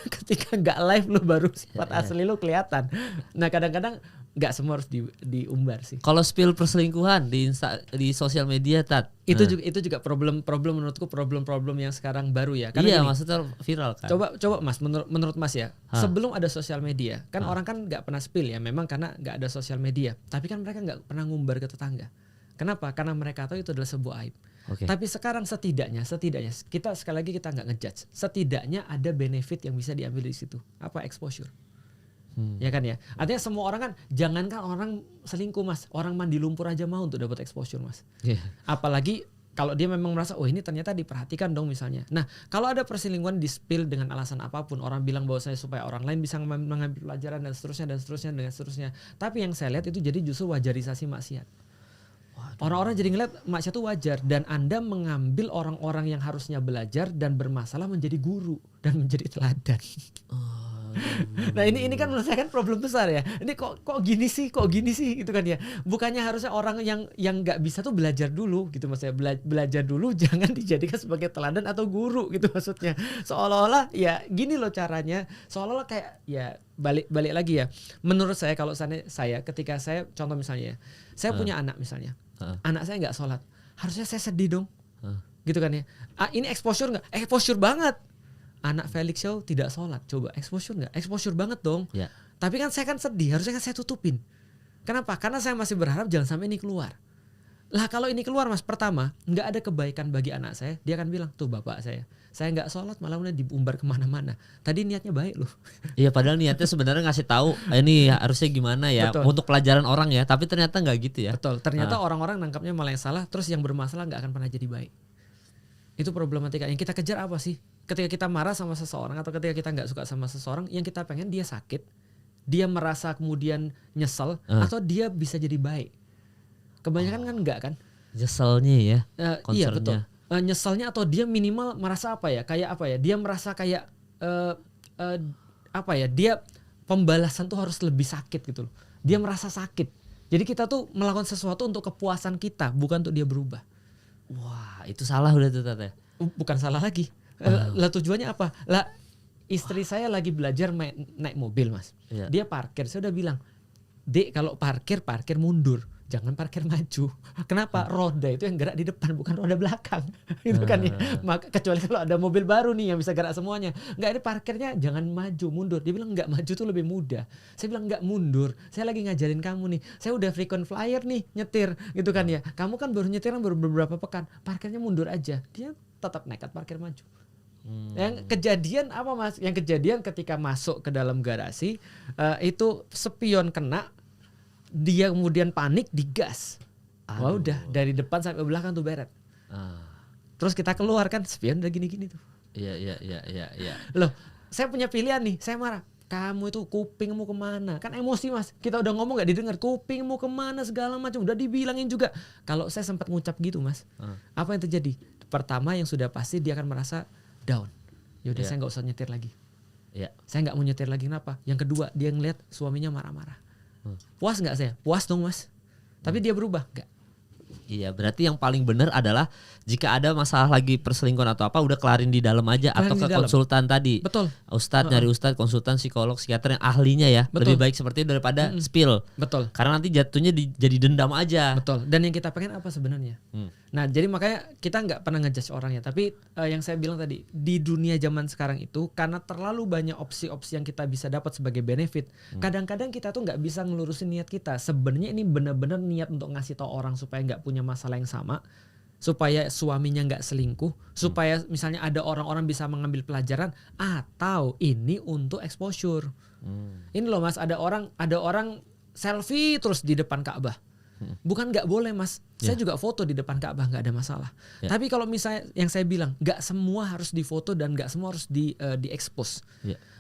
Ketika nggak live lu baru sifat asli lu kelihatan. Nah kadang-kadang nggak semua harus diumbar sih.
Kalau spill perselingkuhan di sosial media
itu juga problem menurutku, problem yang sekarang baru ya. Karena
maksudnya viral kan.
Coba Mas, menurut Mas ya, sebelum ada sosial media kan orang kan nggak pernah spill ya, memang karena nggak ada sosial media. Tapi kan mereka nggak pernah ngumbar ke tetangga. Kenapa? Karena mereka tahu itu adalah sebuah aib. Tapi sekarang setidaknya kita sekali lagi kita nggak ngejudge. Setidaknya ada benefit yang bisa diambil di situ. Apa? Exposure. Ya kan ya. Artinya semua orang kan, jangankan orang selingkuh Mas, orang mandi lumpur aja mau untuk dapat exposure Mas. Apalagi kalau dia memang merasa, oh ini ternyata diperhatikan dong misalnya. Nah kalau ada perselingkuhan di spill dengan alasan apapun, orang bilang bahwasanya supaya orang lain bisa mengambil pelajaran dan seterusnya. Tapi yang saya lihat itu jadi justru wajarisasi maksiat. Orang-orang jadi ngeliat maksiat itu wajar, dan Anda mengambil orang-orang yang harusnya belajar dan bermasalah menjadi guru dan menjadi teladan. Nah ini kan menurut saya kan problem besar ya. Ini kok gini sih gitu kan ya. Bukannya harusnya orang yang nggak bisa tuh belajar dulu gitu maksudnya, belajar dulu, jangan dijadikan sebagai teladan atau guru gitu maksudnya. Seolah-olah ya gini loh caranya, seolah-olah kayak ya balik lagi ya. Menurut saya kalau saya ketika saya contoh misalnya, saya punya anak misalnya, anak saya nggak sholat, harusnya saya sedih dong, gitu kan ya. Ini exposure nggak? Exposure banget. Anak Felix Show tidak sholat, coba exposure nggak? Exposure banget dong. Tapi kan saya kan sedih, harusnya kan saya tutupin. Kenapa? Karena saya masih berharap jangan sampai ini keluar. Lah kalau ini keluar Mas, pertama nggak ada kebaikan bagi anak saya, dia akan bilang tuh bapak saya nggak sholat malah udah diumbar kemana-mana. Tadi niatnya baik loh.
Iya padahal niatnya sebenarnya ngasih tahu ini harusnya gimana ya.
Betul.
Untuk pelajaran orang ya. Tapi ternyata nggak gitu ya.
Betul. Ternyata orang-orang nangkapnya malah yang salah. Terus yang bermasalah nggak akan pernah jadi baik. Itu problematika. Yang kita kejar apa sih? Ketika kita marah sama seseorang atau ketika kita nggak suka sama seseorang, yang kita pengen dia sakit, dia merasa kemudian nyesel, atau dia bisa jadi baik. Kebanyakan kan enggak kan?
Nyeselnya ya.
Iya betul. Nyeselnya atau dia minimal merasa apa ya? Kayak apa ya? Dia merasa kayak apa ya? Dia pembalasan tuh harus lebih sakit gitu loh. Dia merasa sakit. Jadi kita tuh melakukan sesuatu untuk kepuasan kita, bukan untuk dia berubah.
Wah, itu salah udah tuh Tata.
Bukan salah lagi. Lah tujuannya apa? Lah istri saya lagi belajar naik mobil Mas.
Iya.
Dia parkir. Saya udah bilang, Dek kalau parkir mundur. Jangan parkir maju. Kenapa? Roda itu yang gerak di depan, bukan roda belakang. Itu kan ya. Maka kecuali kalau ada mobil baru nih yang bisa gerak semuanya. Enggak, ada parkirnya jangan maju, mundur. Dia bilang enggak, maju tuh lebih mudah. Saya bilang enggak, mundur. Saya lagi ngajarin kamu nih. Saya udah frequent flyer nih, nyetir gitu kan ya. Kamu kan baru nyetir baru beberapa pekan. Parkirnya mundur aja. Dia tetap nekat parkir maju. Yang kejadian apa Mas? Yang kejadian ketika masuk ke dalam garasi itu spion kena, dia kemudian panik digas. Wah udah dari depan sampai belakang tuh beret. Terus kita keluar kan spion udah gini-gini tuh.
Iya.
Loh, saya punya pilihan nih, saya marah. Kamu itu kupingmu kemana? Kan emosi Mas. Kita udah ngomong gak didengar. Kupingmu kemana segala macam. Udah dibilangin juga. Kalau saya sempat ngucap gitu Mas, apa yang terjadi? Pertama yang sudah pasti dia akan merasa down. Yaudah saya nggak usah nyetir lagi. Saya nggak mau nyetir lagi. Kenapa? Yang kedua dia ngeliat suaminya marah-marah. Puas nggak saya? Puas dong Mas. Tapi dia berubah nggak?
Iya, berarti yang paling benar adalah jika ada masalah lagi perselingkuhan atau apa udah kelarin di dalam aja atau ke konsultan tadi.
Betul.
Ustadz nyari ustadz, konsultan psikolog, psikiater yang ahlinya ya.
Betul.
Lebih baik seperti itu daripada spill.
Betul.
Karena nanti jatuhnya jadi dendam aja.
Betul. Dan yang kita pengen apa sebenarnya? Nah, jadi makanya kita nggak pernah ngejudge orangnya. Tapi yang saya bilang tadi, di dunia zaman sekarang itu karena terlalu banyak opsi-opsi yang kita bisa dapat sebagai benefit. Kadang-kadang kita tuh nggak bisa ngelurusin niat kita. Sebenarnya ini benar-benar niat untuk ngasih tahu orang supaya nggak punya masalah yang sama, supaya suaminya nggak selingkuh, supaya misalnya ada orang-orang bisa mengambil pelajaran, atau ini untuk exposure. Ini loh Mas, ada orang selfie terus di depan Ka'bah. Bukan nggak boleh Mas, saya juga foto di depan Ka'bah nggak ada masalah. Tapi kalau misalnya yang saya bilang nggak semua harus difoto dan nggak semua harus diekspos.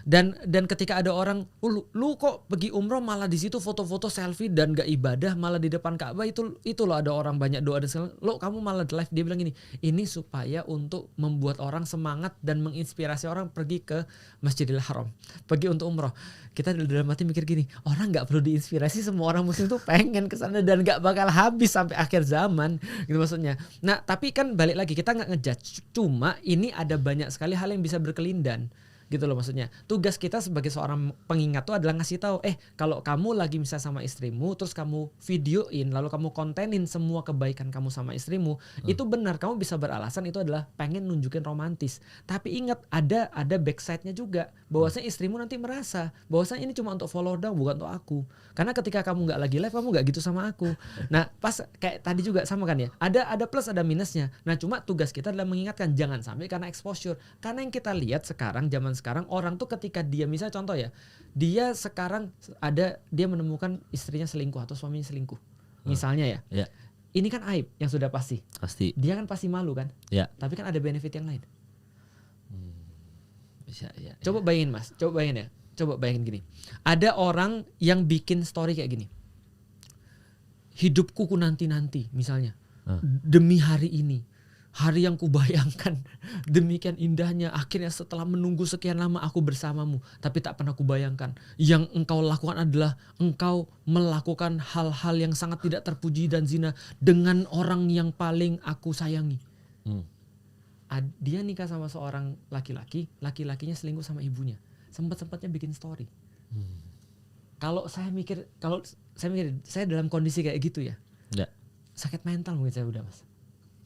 Dan ketika ada orang, lu kok pergi umroh malah di situ foto-foto selfie dan nggak ibadah, malah di depan Ka'bah itu loh ada orang banyak doa dan segala. Lo kamu malah live, dia bilang gini, ini supaya untuk membuat orang semangat dan menginspirasi orang pergi ke Masjidil Haram, pergi untuk umroh. Kita dalam hati mikir gini, orang nggak perlu diinspirasi, semua orang muslim tuh pengen kesana dan nggak bakal habis sampai akhir zaman gitu maksudnya. Nah tapi kan balik lagi, kita nggak ngejudge, cuma ini ada banyak sekali hal yang bisa berkelindan gitu loh maksudnya. Tugas kita sebagai seorang pengingat tuh adalah ngasih tahu, kalau kamu lagi misalnya sama istrimu terus kamu videoin lalu kamu kontenin semua kebaikan kamu sama istrimu, itu benar, kamu bisa beralasan itu adalah pengen nunjukin romantis. Tapi ingat ada backside-nya juga, bahwasanya istrimu nanti merasa bahwasanya ini cuma untuk follow down, bukan untuk aku. Karena ketika kamu nggak lagi live, kamu nggak gitu sama aku. Nah pas kayak tadi juga sama kan ya, ada plus ada minusnya. Nah cuma tugas kita adalah mengingatkan jangan sampai karena exposure. Karena yang kita lihat zaman sekarang orang tuh ketika dia misalnya contoh ya, dia sekarang dia menemukan istrinya selingkuh atau suaminya selingkuh misalnya ya. Ini kan aib yang sudah pasti. Dia kan pasti malu kan. Tapi kan ada benefit yang lain. Coba bayangin Mas, coba bayangin gini. Ada orang yang bikin story kayak gini, hidupku ku nanti misalnya, demi hari ini, hari yang kubayangkan, demikian indahnya, akhirnya setelah menunggu sekian lama aku bersamamu, tapi tak pernah kubayangkan yang engkau lakukan adalah engkau melakukan hal-hal yang sangat tidak terpuji dan zina dengan orang yang paling aku sayangi. Dia nikah sama seorang laki-lakinya selingkuh sama ibunya, sempat-sempatnya bikin story. Kalau saya mikir saya dalam kondisi kayak gitu ya, sakit mental mungkin saya udah Mas.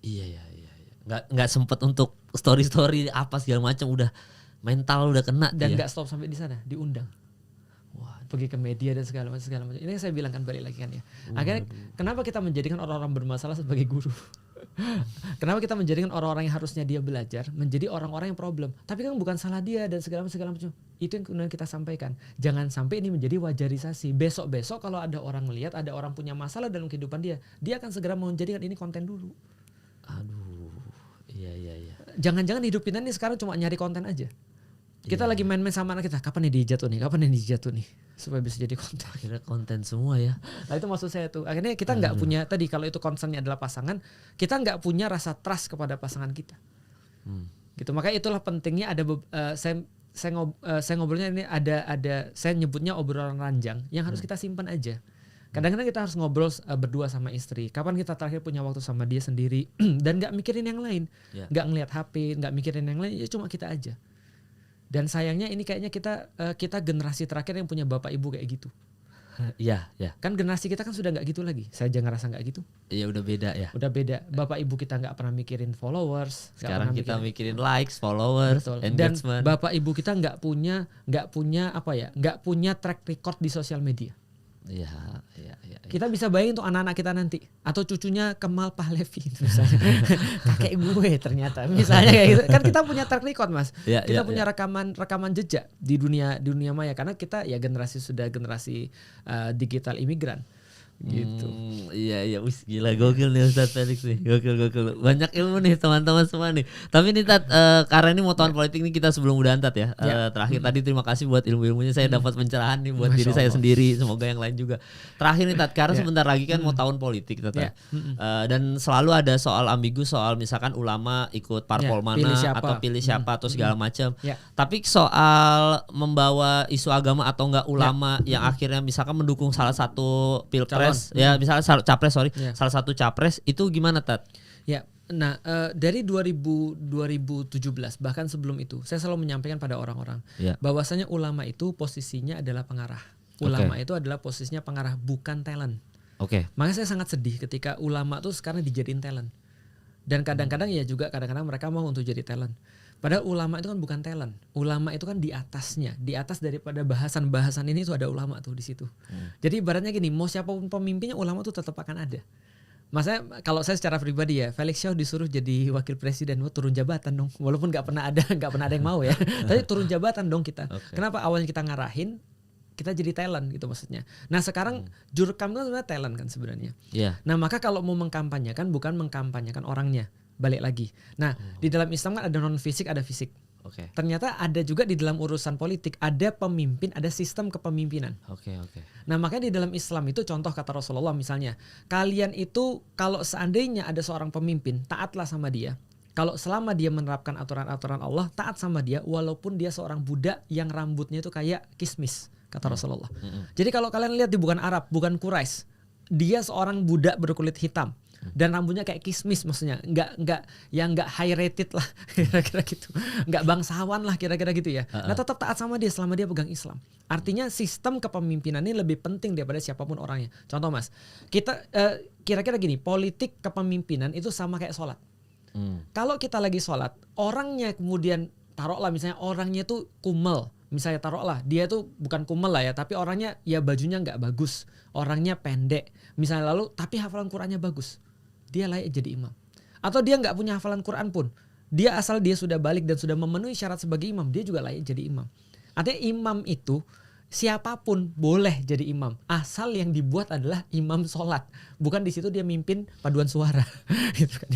Iya. Nggak sempet untuk story apa segala macam, udah mental udah kena
dan nggak stop sampai di sana, diundang.
Waduh.
pergi ke media dan segala macam. Ini yang saya bilang kan, balik lagi kan ya. Akhirnya kenapa kita menjadikan orang-orang bermasalah sebagai guru? Kenapa kita menjadikan orang-orang yang harusnya dia belajar menjadi orang-orang yang problem? Tapi kan bukan salah dia dan segala macam. Itu yang kemudian kita sampaikan. Jangan sampai ini menjadi wajarisasi. Besok-besok kalau ada orang melihat, ada orang punya masalah dalam kehidupan dia akan segera menjadikan ini konten dulu.
Aduh, iya.
Jangan-jangan hidup kita ini sekarang cuma nyari konten aja. Kita lagi main-main sama anak kita, kapan nih dijatuh nih, supaya bisa jadi konten.
Akhirnya konten semua ya.
Nah itu maksud saya tuh. Akhirnya kita nggak punya, tadi kalau itu concernnya adalah pasangan, kita nggak punya rasa trust kepada pasangan kita. Gitu. Makanya itulah pentingnya ada saya ngobrolnya ini ada saya nyebutnya obrolan ranjang yang harus kita simpan aja. Kadang-kadang kita harus ngobrol berdua sama istri. Kapan kita terakhir punya waktu sama dia sendiri dan nggak mikirin yang lain, nggak ngeliat HP, nggak mikirin yang lain, ya cuma kita aja. Dan sayangnya ini kayaknya kita generasi terakhir yang punya bapak ibu kayak gitu.
Iya.
Kan generasi kita kan sudah nggak gitu lagi. Saya aja ngerasa nggak gitu.
Iya udah beda ya.
Udah beda. Bapak ibu kita nggak pernah mikirin followers.
Sekarang kita mikirin likes, followers, engagement.
Dan bapak ibu kita nggak punya track record di sosial media.
Iya.
Kita bisa bayangin tuh anak-anak kita nanti atau cucunya Kemal Pahlevi misalnya. Kakek gue ternyata misalnya kayak gitu. Kan kita punya track record, Mas. Kita punya rekaman jejak di dunia maya karena kita ya generasi digital imigran. Gitu.
Iya, wis gila gokil nih Ustadz Felix nih. Gokil. Banyak ilmu nih teman-teman semua nih. Tapi nih Tat, karena ini mau tahun politik nih kita sebelum udah Tat ya. Terakhir tadi terima kasih buat ilmu-ilmunya, saya dapat pencerahan nih buat diri saya sendiri, semoga yang lain juga. Terakhir nih Tat, karena sebentar lagi kan mau tahun politik Tat. Dan selalu ada soal ambigu soal misalkan ulama ikut parpol mana atau pilih siapa atau segala macam. Tapi soal membawa isu agama atau enggak ulama yang akhirnya misalkan mendukung salah satu pilpres ya misalnya salah satu capres itu gimana Tat?
Ya, nah dari 2017 bahkan sebelum itu saya selalu menyampaikan pada orang-orang bahwasanya ulama itu posisinya adalah pengarah. Ulama itu adalah posisinya pengarah bukan talent. Makanya saya sangat sedih ketika ulama tuh sekarang dijadiin talent. Dan kadang-kadang kadang-kadang mereka mau untuk jadi talent. Padahal ulama itu kan bukan talent. Ulama itu kan di atasnya, di atas daripada bahasan-bahasan ini tuh ada ulama tuh di situ. Jadi ibaratnya gini, mau siapapun pemimpinnya ulama tuh tetap akan ada. Maksudnya kalau saya secara pribadi ya, Felix Xiao disuruh jadi wakil presiden, turun jabatan dong. Walaupun nggak pernah ada yang mau ya. Tapi turun jabatan dong kita. Kenapa awalnya kita ngarahin, kita jadi talent gitu maksudnya. Nah sekarang jurkam itu sebenarnya talent kan sebenarnya. Nah maka kalau mau mengkampanyekan bukan mengkampanyekan orangnya. Balik lagi. Nah, di dalam Islam kan ada non fisik, ada fisik. Ternyata ada juga di dalam urusan politik ada pemimpin, ada sistem kepemimpinan. Nah, makanya di dalam Islam itu contoh kata Rasulullah misalnya, kalian itu kalau seandainya ada seorang pemimpin, taatlah sama dia. Kalau selama dia menerapkan aturan-aturan Allah, taat sama dia walaupun dia seorang budak yang rambutnya itu kayak kismis, kata Rasulullah. Jadi kalau kalian lihat di bukan Arab, bukan Quraisy, dia seorang budak berkulit hitam. Dan rambutnya kayak kismis maksudnya nggak high rated lah kira-kira gitu, nggak bangsawan lah kira-kira gitu ya. Nah tetap taat sama dia selama dia pegang Islam. Artinya sistem kepemimpinan ini lebih penting daripada siapapun orangnya. Contoh Mas, kita kira-kira gini, politik kepemimpinan itu sama kayak sholat. Kalau kita lagi sholat, orangnya kemudian taruhlah misalnya orangnya tuh kumel. Misalnya taruhlah dia tuh bukan kumel lah ya, tapi orangnya ya bajunya nggak bagus, orangnya pendek. Misalnya lalu tapi hafalan Qur'annya bagus. Dia layak jadi imam. Atau dia nggak punya hafalan Quran pun, dia asal dia sudah balik dan sudah memenuhi syarat sebagai imam, dia juga layak jadi imam. Artinya imam itu siapapun boleh jadi imam, asal yang dibuat adalah imam sholat, bukan di situ dia mimpin paduan suara. Gitu kan.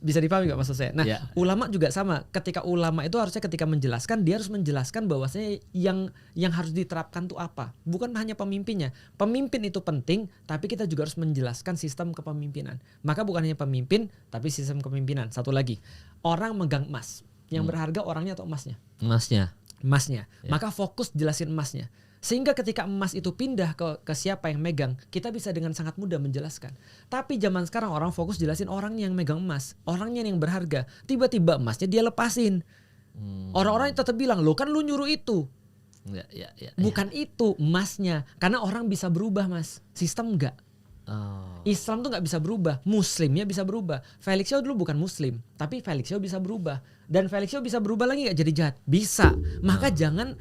Bisa dipahami nggak maksud saya? Nah, ulama juga sama. Ketika ulama itu harusnya ketika menjelaskan, dia harus menjelaskan bahwasanya yang harus diterapkan tuh apa, bukan hanya pemimpinnya. Pemimpin itu penting, tapi kita juga harus menjelaskan sistem kepemimpinan. Maka bukan hanya pemimpin, tapi sistem kepemimpinan. Satu lagi, orang megang emas, yang berharga orangnya atau emasnya? Emasnya. Maka fokus jelasin emasnya. Sehingga ketika emas itu pindah ke siapa yang megang, kita bisa dengan sangat mudah menjelaskan. Tapi zaman sekarang orang fokus jelasin orangnya yang megang emas, orangnya yang berharga. Tiba-tiba emasnya dia lepasin. Orang-orang tetap bilang, lo kan lu nyuruh itu. Bukan itu emasnya. Karena orang bisa berubah Mas, sistem enggak. Islam tuh nggak bisa berubah, Muslimnya bisa berubah. Felix Xiao dulu bukan Muslim, tapi Felix Xiao bisa berubah. Dan Felix Xiao bisa berubah lagi nggak jadi jahat? Bisa. Maka jangan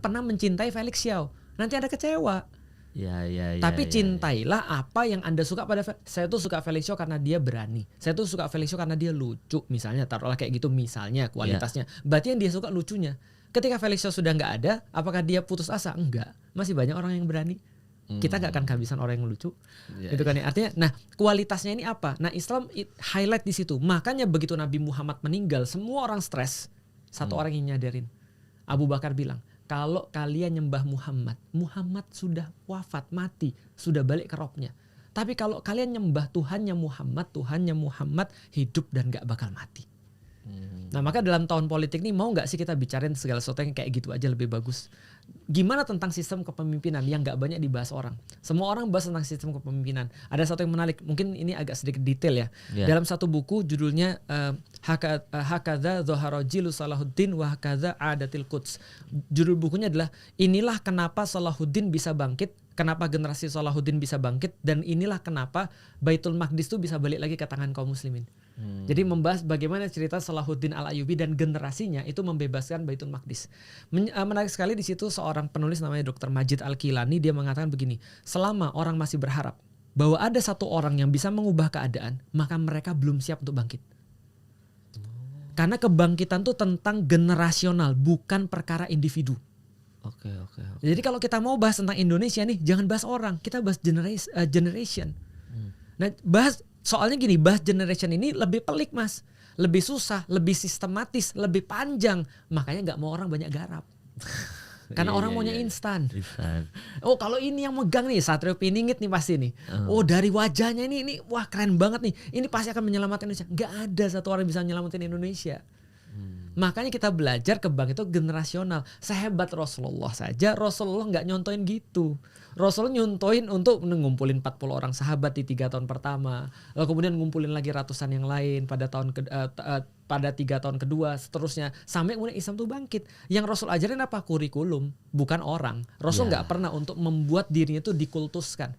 pernah mencintai Felix Xiao. nanti Anda kecewa.
Ya.
Tapi cintailah apa yang Anda suka pada saya tuh suka Felicio karena dia berani. Saya tuh suka Felicio karena dia lucu misalnya, taruhlah kayak gitu misalnya kualitasnya. Berarti yang dia suka lucunya. Ketika Felicio sudah nggak ada, apakah dia putus asa? Enggak. Masih banyak orang yang berani. Kita nggak akan kehabisan orang yang lucu. Itu kan ya. Artinya nah kualitasnya ini apa? Nah Islam highlight di situ. Makanya begitu Nabi Muhammad meninggal, semua orang stres. Satu orang yang nyadarin. Abu Bakar bilang, kalau kalian nyembah Muhammad, Muhammad sudah wafat, mati, sudah balik ke rohnya. Tapi kalau kalian nyembah Tuhannya Muhammad hidup dan gak bakal mati. Nah maka dalam tahun politik ini mau gak sih kita bicarain segala sesuatu yang kayak gitu aja lebih bagus. Gimana tentang sistem kepemimpinan yang gak banyak dibahas orang. Semua orang bahas tentang sistem kepemimpinan. Ada satu yang menarik, mungkin ini agak sedikit detail ya. Dalam satu buku judulnya Hakadha Zohara Jilu Salahuddin wa Hakadha Adatil Quds. Judul bukunya adalah inilah kenapa Salahuddin bisa bangkit, kenapa generasi Salahuddin bisa bangkit, dan inilah kenapa Baitul Maqdis itu bisa balik lagi ke tangan kaum muslimin. Jadi membahas bagaimana cerita Salahuddin Al-Ayyubi dan generasinya itu membebaskan Baitul Maqdis. Menarik sekali di situ seorang penulis namanya Dr. Majid Al-Kilani, dia mengatakan begini, selama orang masih berharap bahwa ada satu orang yang bisa mengubah keadaan, maka mereka belum siap untuk bangkit. Karena kebangkitan itu tentang generasional, bukan perkara individu.
Oke.
Jadi kalau kita mau bahas tentang Indonesia nih, jangan bahas orang, kita bahas generation. Nah, soalnya gini, bahas generation ini lebih pelik mas, lebih susah, lebih sistematis, lebih panjang. Makanya nggak mau orang banyak garap. Karena orang maunya instan. Oh kalau ini yang megang nih Satrio Piningit nih pasti nih. Oh dari wajahnya ini wah keren banget nih. Ini pasti akan menyelamatkan Indonesia. Nggak ada satu orang yang bisa menyelamatkan Indonesia. Makanya kita belajar kebangkitan itu generasional. Sehebat Rasulullah saja, Rasulullah nggak nyontoin gitu. Rasulullah nyontoin untuk ngumpulin 40 orang sahabat di 3 tahun pertama. Lalu kemudian ngumpulin lagi ratusan yang lain pada 3 tahun kedua, seterusnya. Sampai kemudian Islam tuh bangkit. Yang Rasul ajarin apa? Kurikulum, bukan orang. Rasul nggak pernah untuk membuat dirinya itu dikultuskan.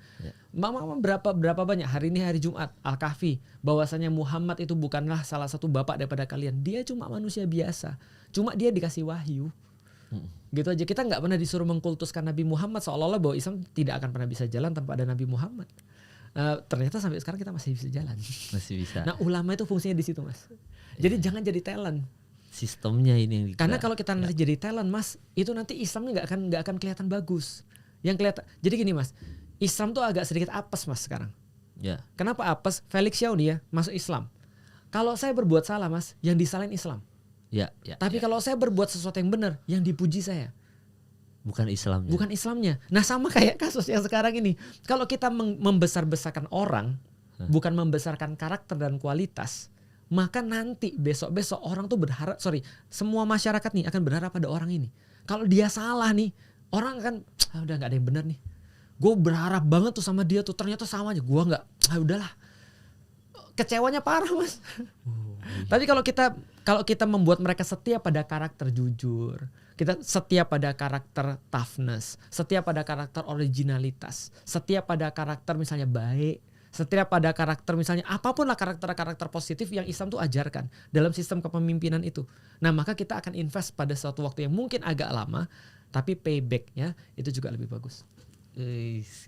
Mama berapa banyak hari ini hari Jumat Al-Kahfi bahwasanya Muhammad itu bukanlah salah satu bapak daripada kalian. Dia cuma manusia biasa. Cuma dia dikasih wahyu. Gitu aja. Kita nggak pernah disuruh mengkultuskan Nabi Muhammad seolah-olah bahwa Islam tidak akan pernah bisa jalan tanpa ada Nabi Muhammad. Ternyata sampai sekarang kita masih bisa jalan.
Masih bisa.
Nah ulama itu fungsinya di situ mas. Jadi jangan jadi talent.
Sistemnya ini yang
karena kalau kita nanti jadi talent mas, itu nanti Islamnya nggak akan kelihatan bagus. Yang kelihatan. Jadi gini mas, Islam tuh agak sedikit apes mas sekarang. Kenapa apes? Felix Xiao nih ya masuk Islam. Kalau saya berbuat salah mas, yang disalahin Islam. Tapi kalau saya berbuat sesuatu yang benar, yang dipuji saya.
Bukan Islamnya.
Bukan Islamnya. Nah sama kayak kasus yang sekarang ini. Kalau kita membesar-besarkan orang, bukan membesarkan karakter dan kualitas, maka nanti besok-besok orang tuh berharap, semua masyarakat nih akan berharap pada orang ini. Kalau dia salah nih, orang akan, udah gak ada yang benar nih. Gue berharap banget tuh sama dia tuh, ternyata sama aja. Gue gak, udahlah. Kecewanya parah mas. Tapi kalau kita membuat mereka setia pada karakter jujur, kita setia pada karakter toughness, setia pada karakter originalitas, setia pada karakter misalnya baik, setia pada karakter misalnya apapun lah karakter positif yang Islam tuh ajarkan dalam sistem kepemimpinan itu. Nah maka kita akan invest pada suatu waktu yang mungkin agak lama, tapi paybacknya itu juga lebih bagus.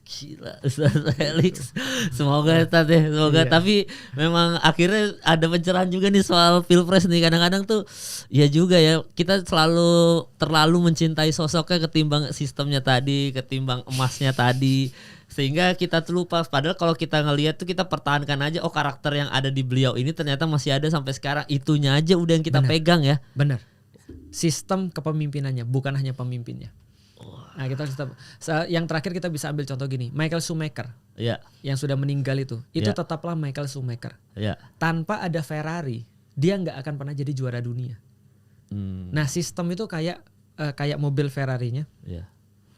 Gila Ustaz Felix. Semoga tapi memang akhirnya ada pencerahan juga nih soal Pilpres nih. Kadang-kadang tuh ya juga ya, kita terlalu mencintai sosoknya ketimbang sistemnya tadi, ketimbang emasnya tadi, sehingga kita tuh lupa. Padahal kalau kita ngelihat tuh kita pertahankan aja, oh karakter yang ada di beliau ini ternyata masih ada sampai sekarang. Itunya aja udah yang kita pegang ya.
Benar. Sistem kepemimpinannya, bukan hanya pemimpinnya. Nah kita yang terakhir kita bisa ambil contoh gini, Michael Schumacher yang sudah meninggal itu tetaplah Michael Schumacher. Tanpa ada Ferrari dia nggak akan pernah jadi juara dunia. Nah sistem itu kayak mobil Ferrarinya.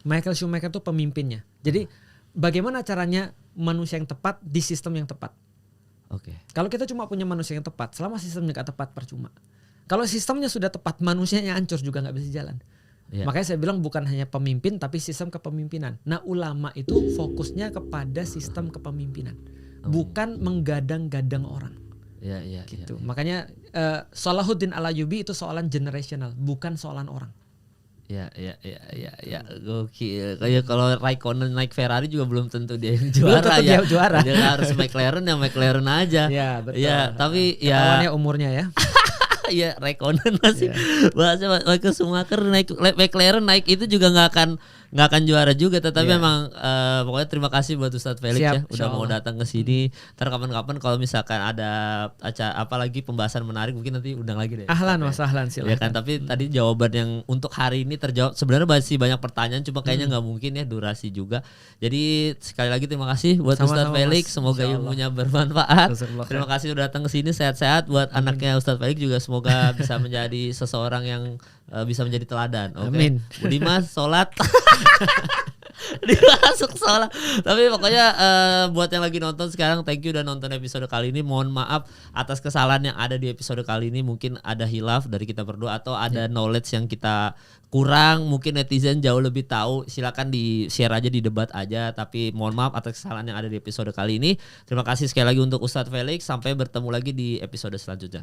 Michael Schumacher itu pemimpinnya. Jadi bagaimana caranya manusia yang tepat di sistem yang tepat. Kalau kita cuma punya manusia yang tepat, selama sistemnya nggak tepat percuma. Kalau sistemnya sudah tepat, manusianya hancur juga nggak bisa jalan. Makanya saya bilang bukan hanya pemimpin tapi sistem kepemimpinan. Nah ulama itu fokusnya kepada sistem kepemimpinan, bukan menggadang-gadang orang. Gitu. Makanya Salahuddin Al-Ayyubi itu soalan generational, bukan soalan orang.
Ya, gokil. Kayak kalau Raikkonen naik Ferrari juga belum tentu dia yang juara ya.
Dia juara.
Dia harus McLaren ya McLaren aja.
Ya, betul.
Ya, tapi
Ketahuannya umurnya ya.
ya Raikkonen masih bahasnya Michael Schumacher naik McLaren naik itu juga nggak akan juara juga, tetapi memang pokoknya terima kasih buat Ustadz Felix.
Siap,
ya udah mau datang ke sini. Ntar kapan-kapan kalau misalkan ada acara apalagi pembahasan menarik mungkin nanti undang lagi deh.
Ahlan Mas, ahlan silakan.
Ya kan, tapi tadi jawaban yang untuk hari ini terjawab. Sebenarnya masih banyak pertanyaan cuma kayaknya nggak mungkin ya, durasi juga. Jadi sekali lagi terima kasih buat Ustadz Felix, semoga ilmunya bermanfaat. Terima kasih udah datang ke sini, sehat-sehat buat anaknya Ustadz Felix juga, semoga bisa menjadi seseorang yang bisa menjadi teladan. Oke. Budimas sholat. Dia masuk sholat. Tapi pokoknya buat yang lagi nonton sekarang, thank you udah nonton episode kali ini. Mohon maaf atas kesalahan yang ada di episode kali ini. Mungkin ada hilaf dari kita berdua atau ada knowledge yang kita kurang. Mungkin netizen jauh lebih tahu. Silakan di share aja, di debat aja. Tapi mohon maaf atas kesalahan yang ada di episode kali ini. Terima kasih sekali lagi untuk Ustadz Felix. Sampai bertemu lagi di episode selanjutnya.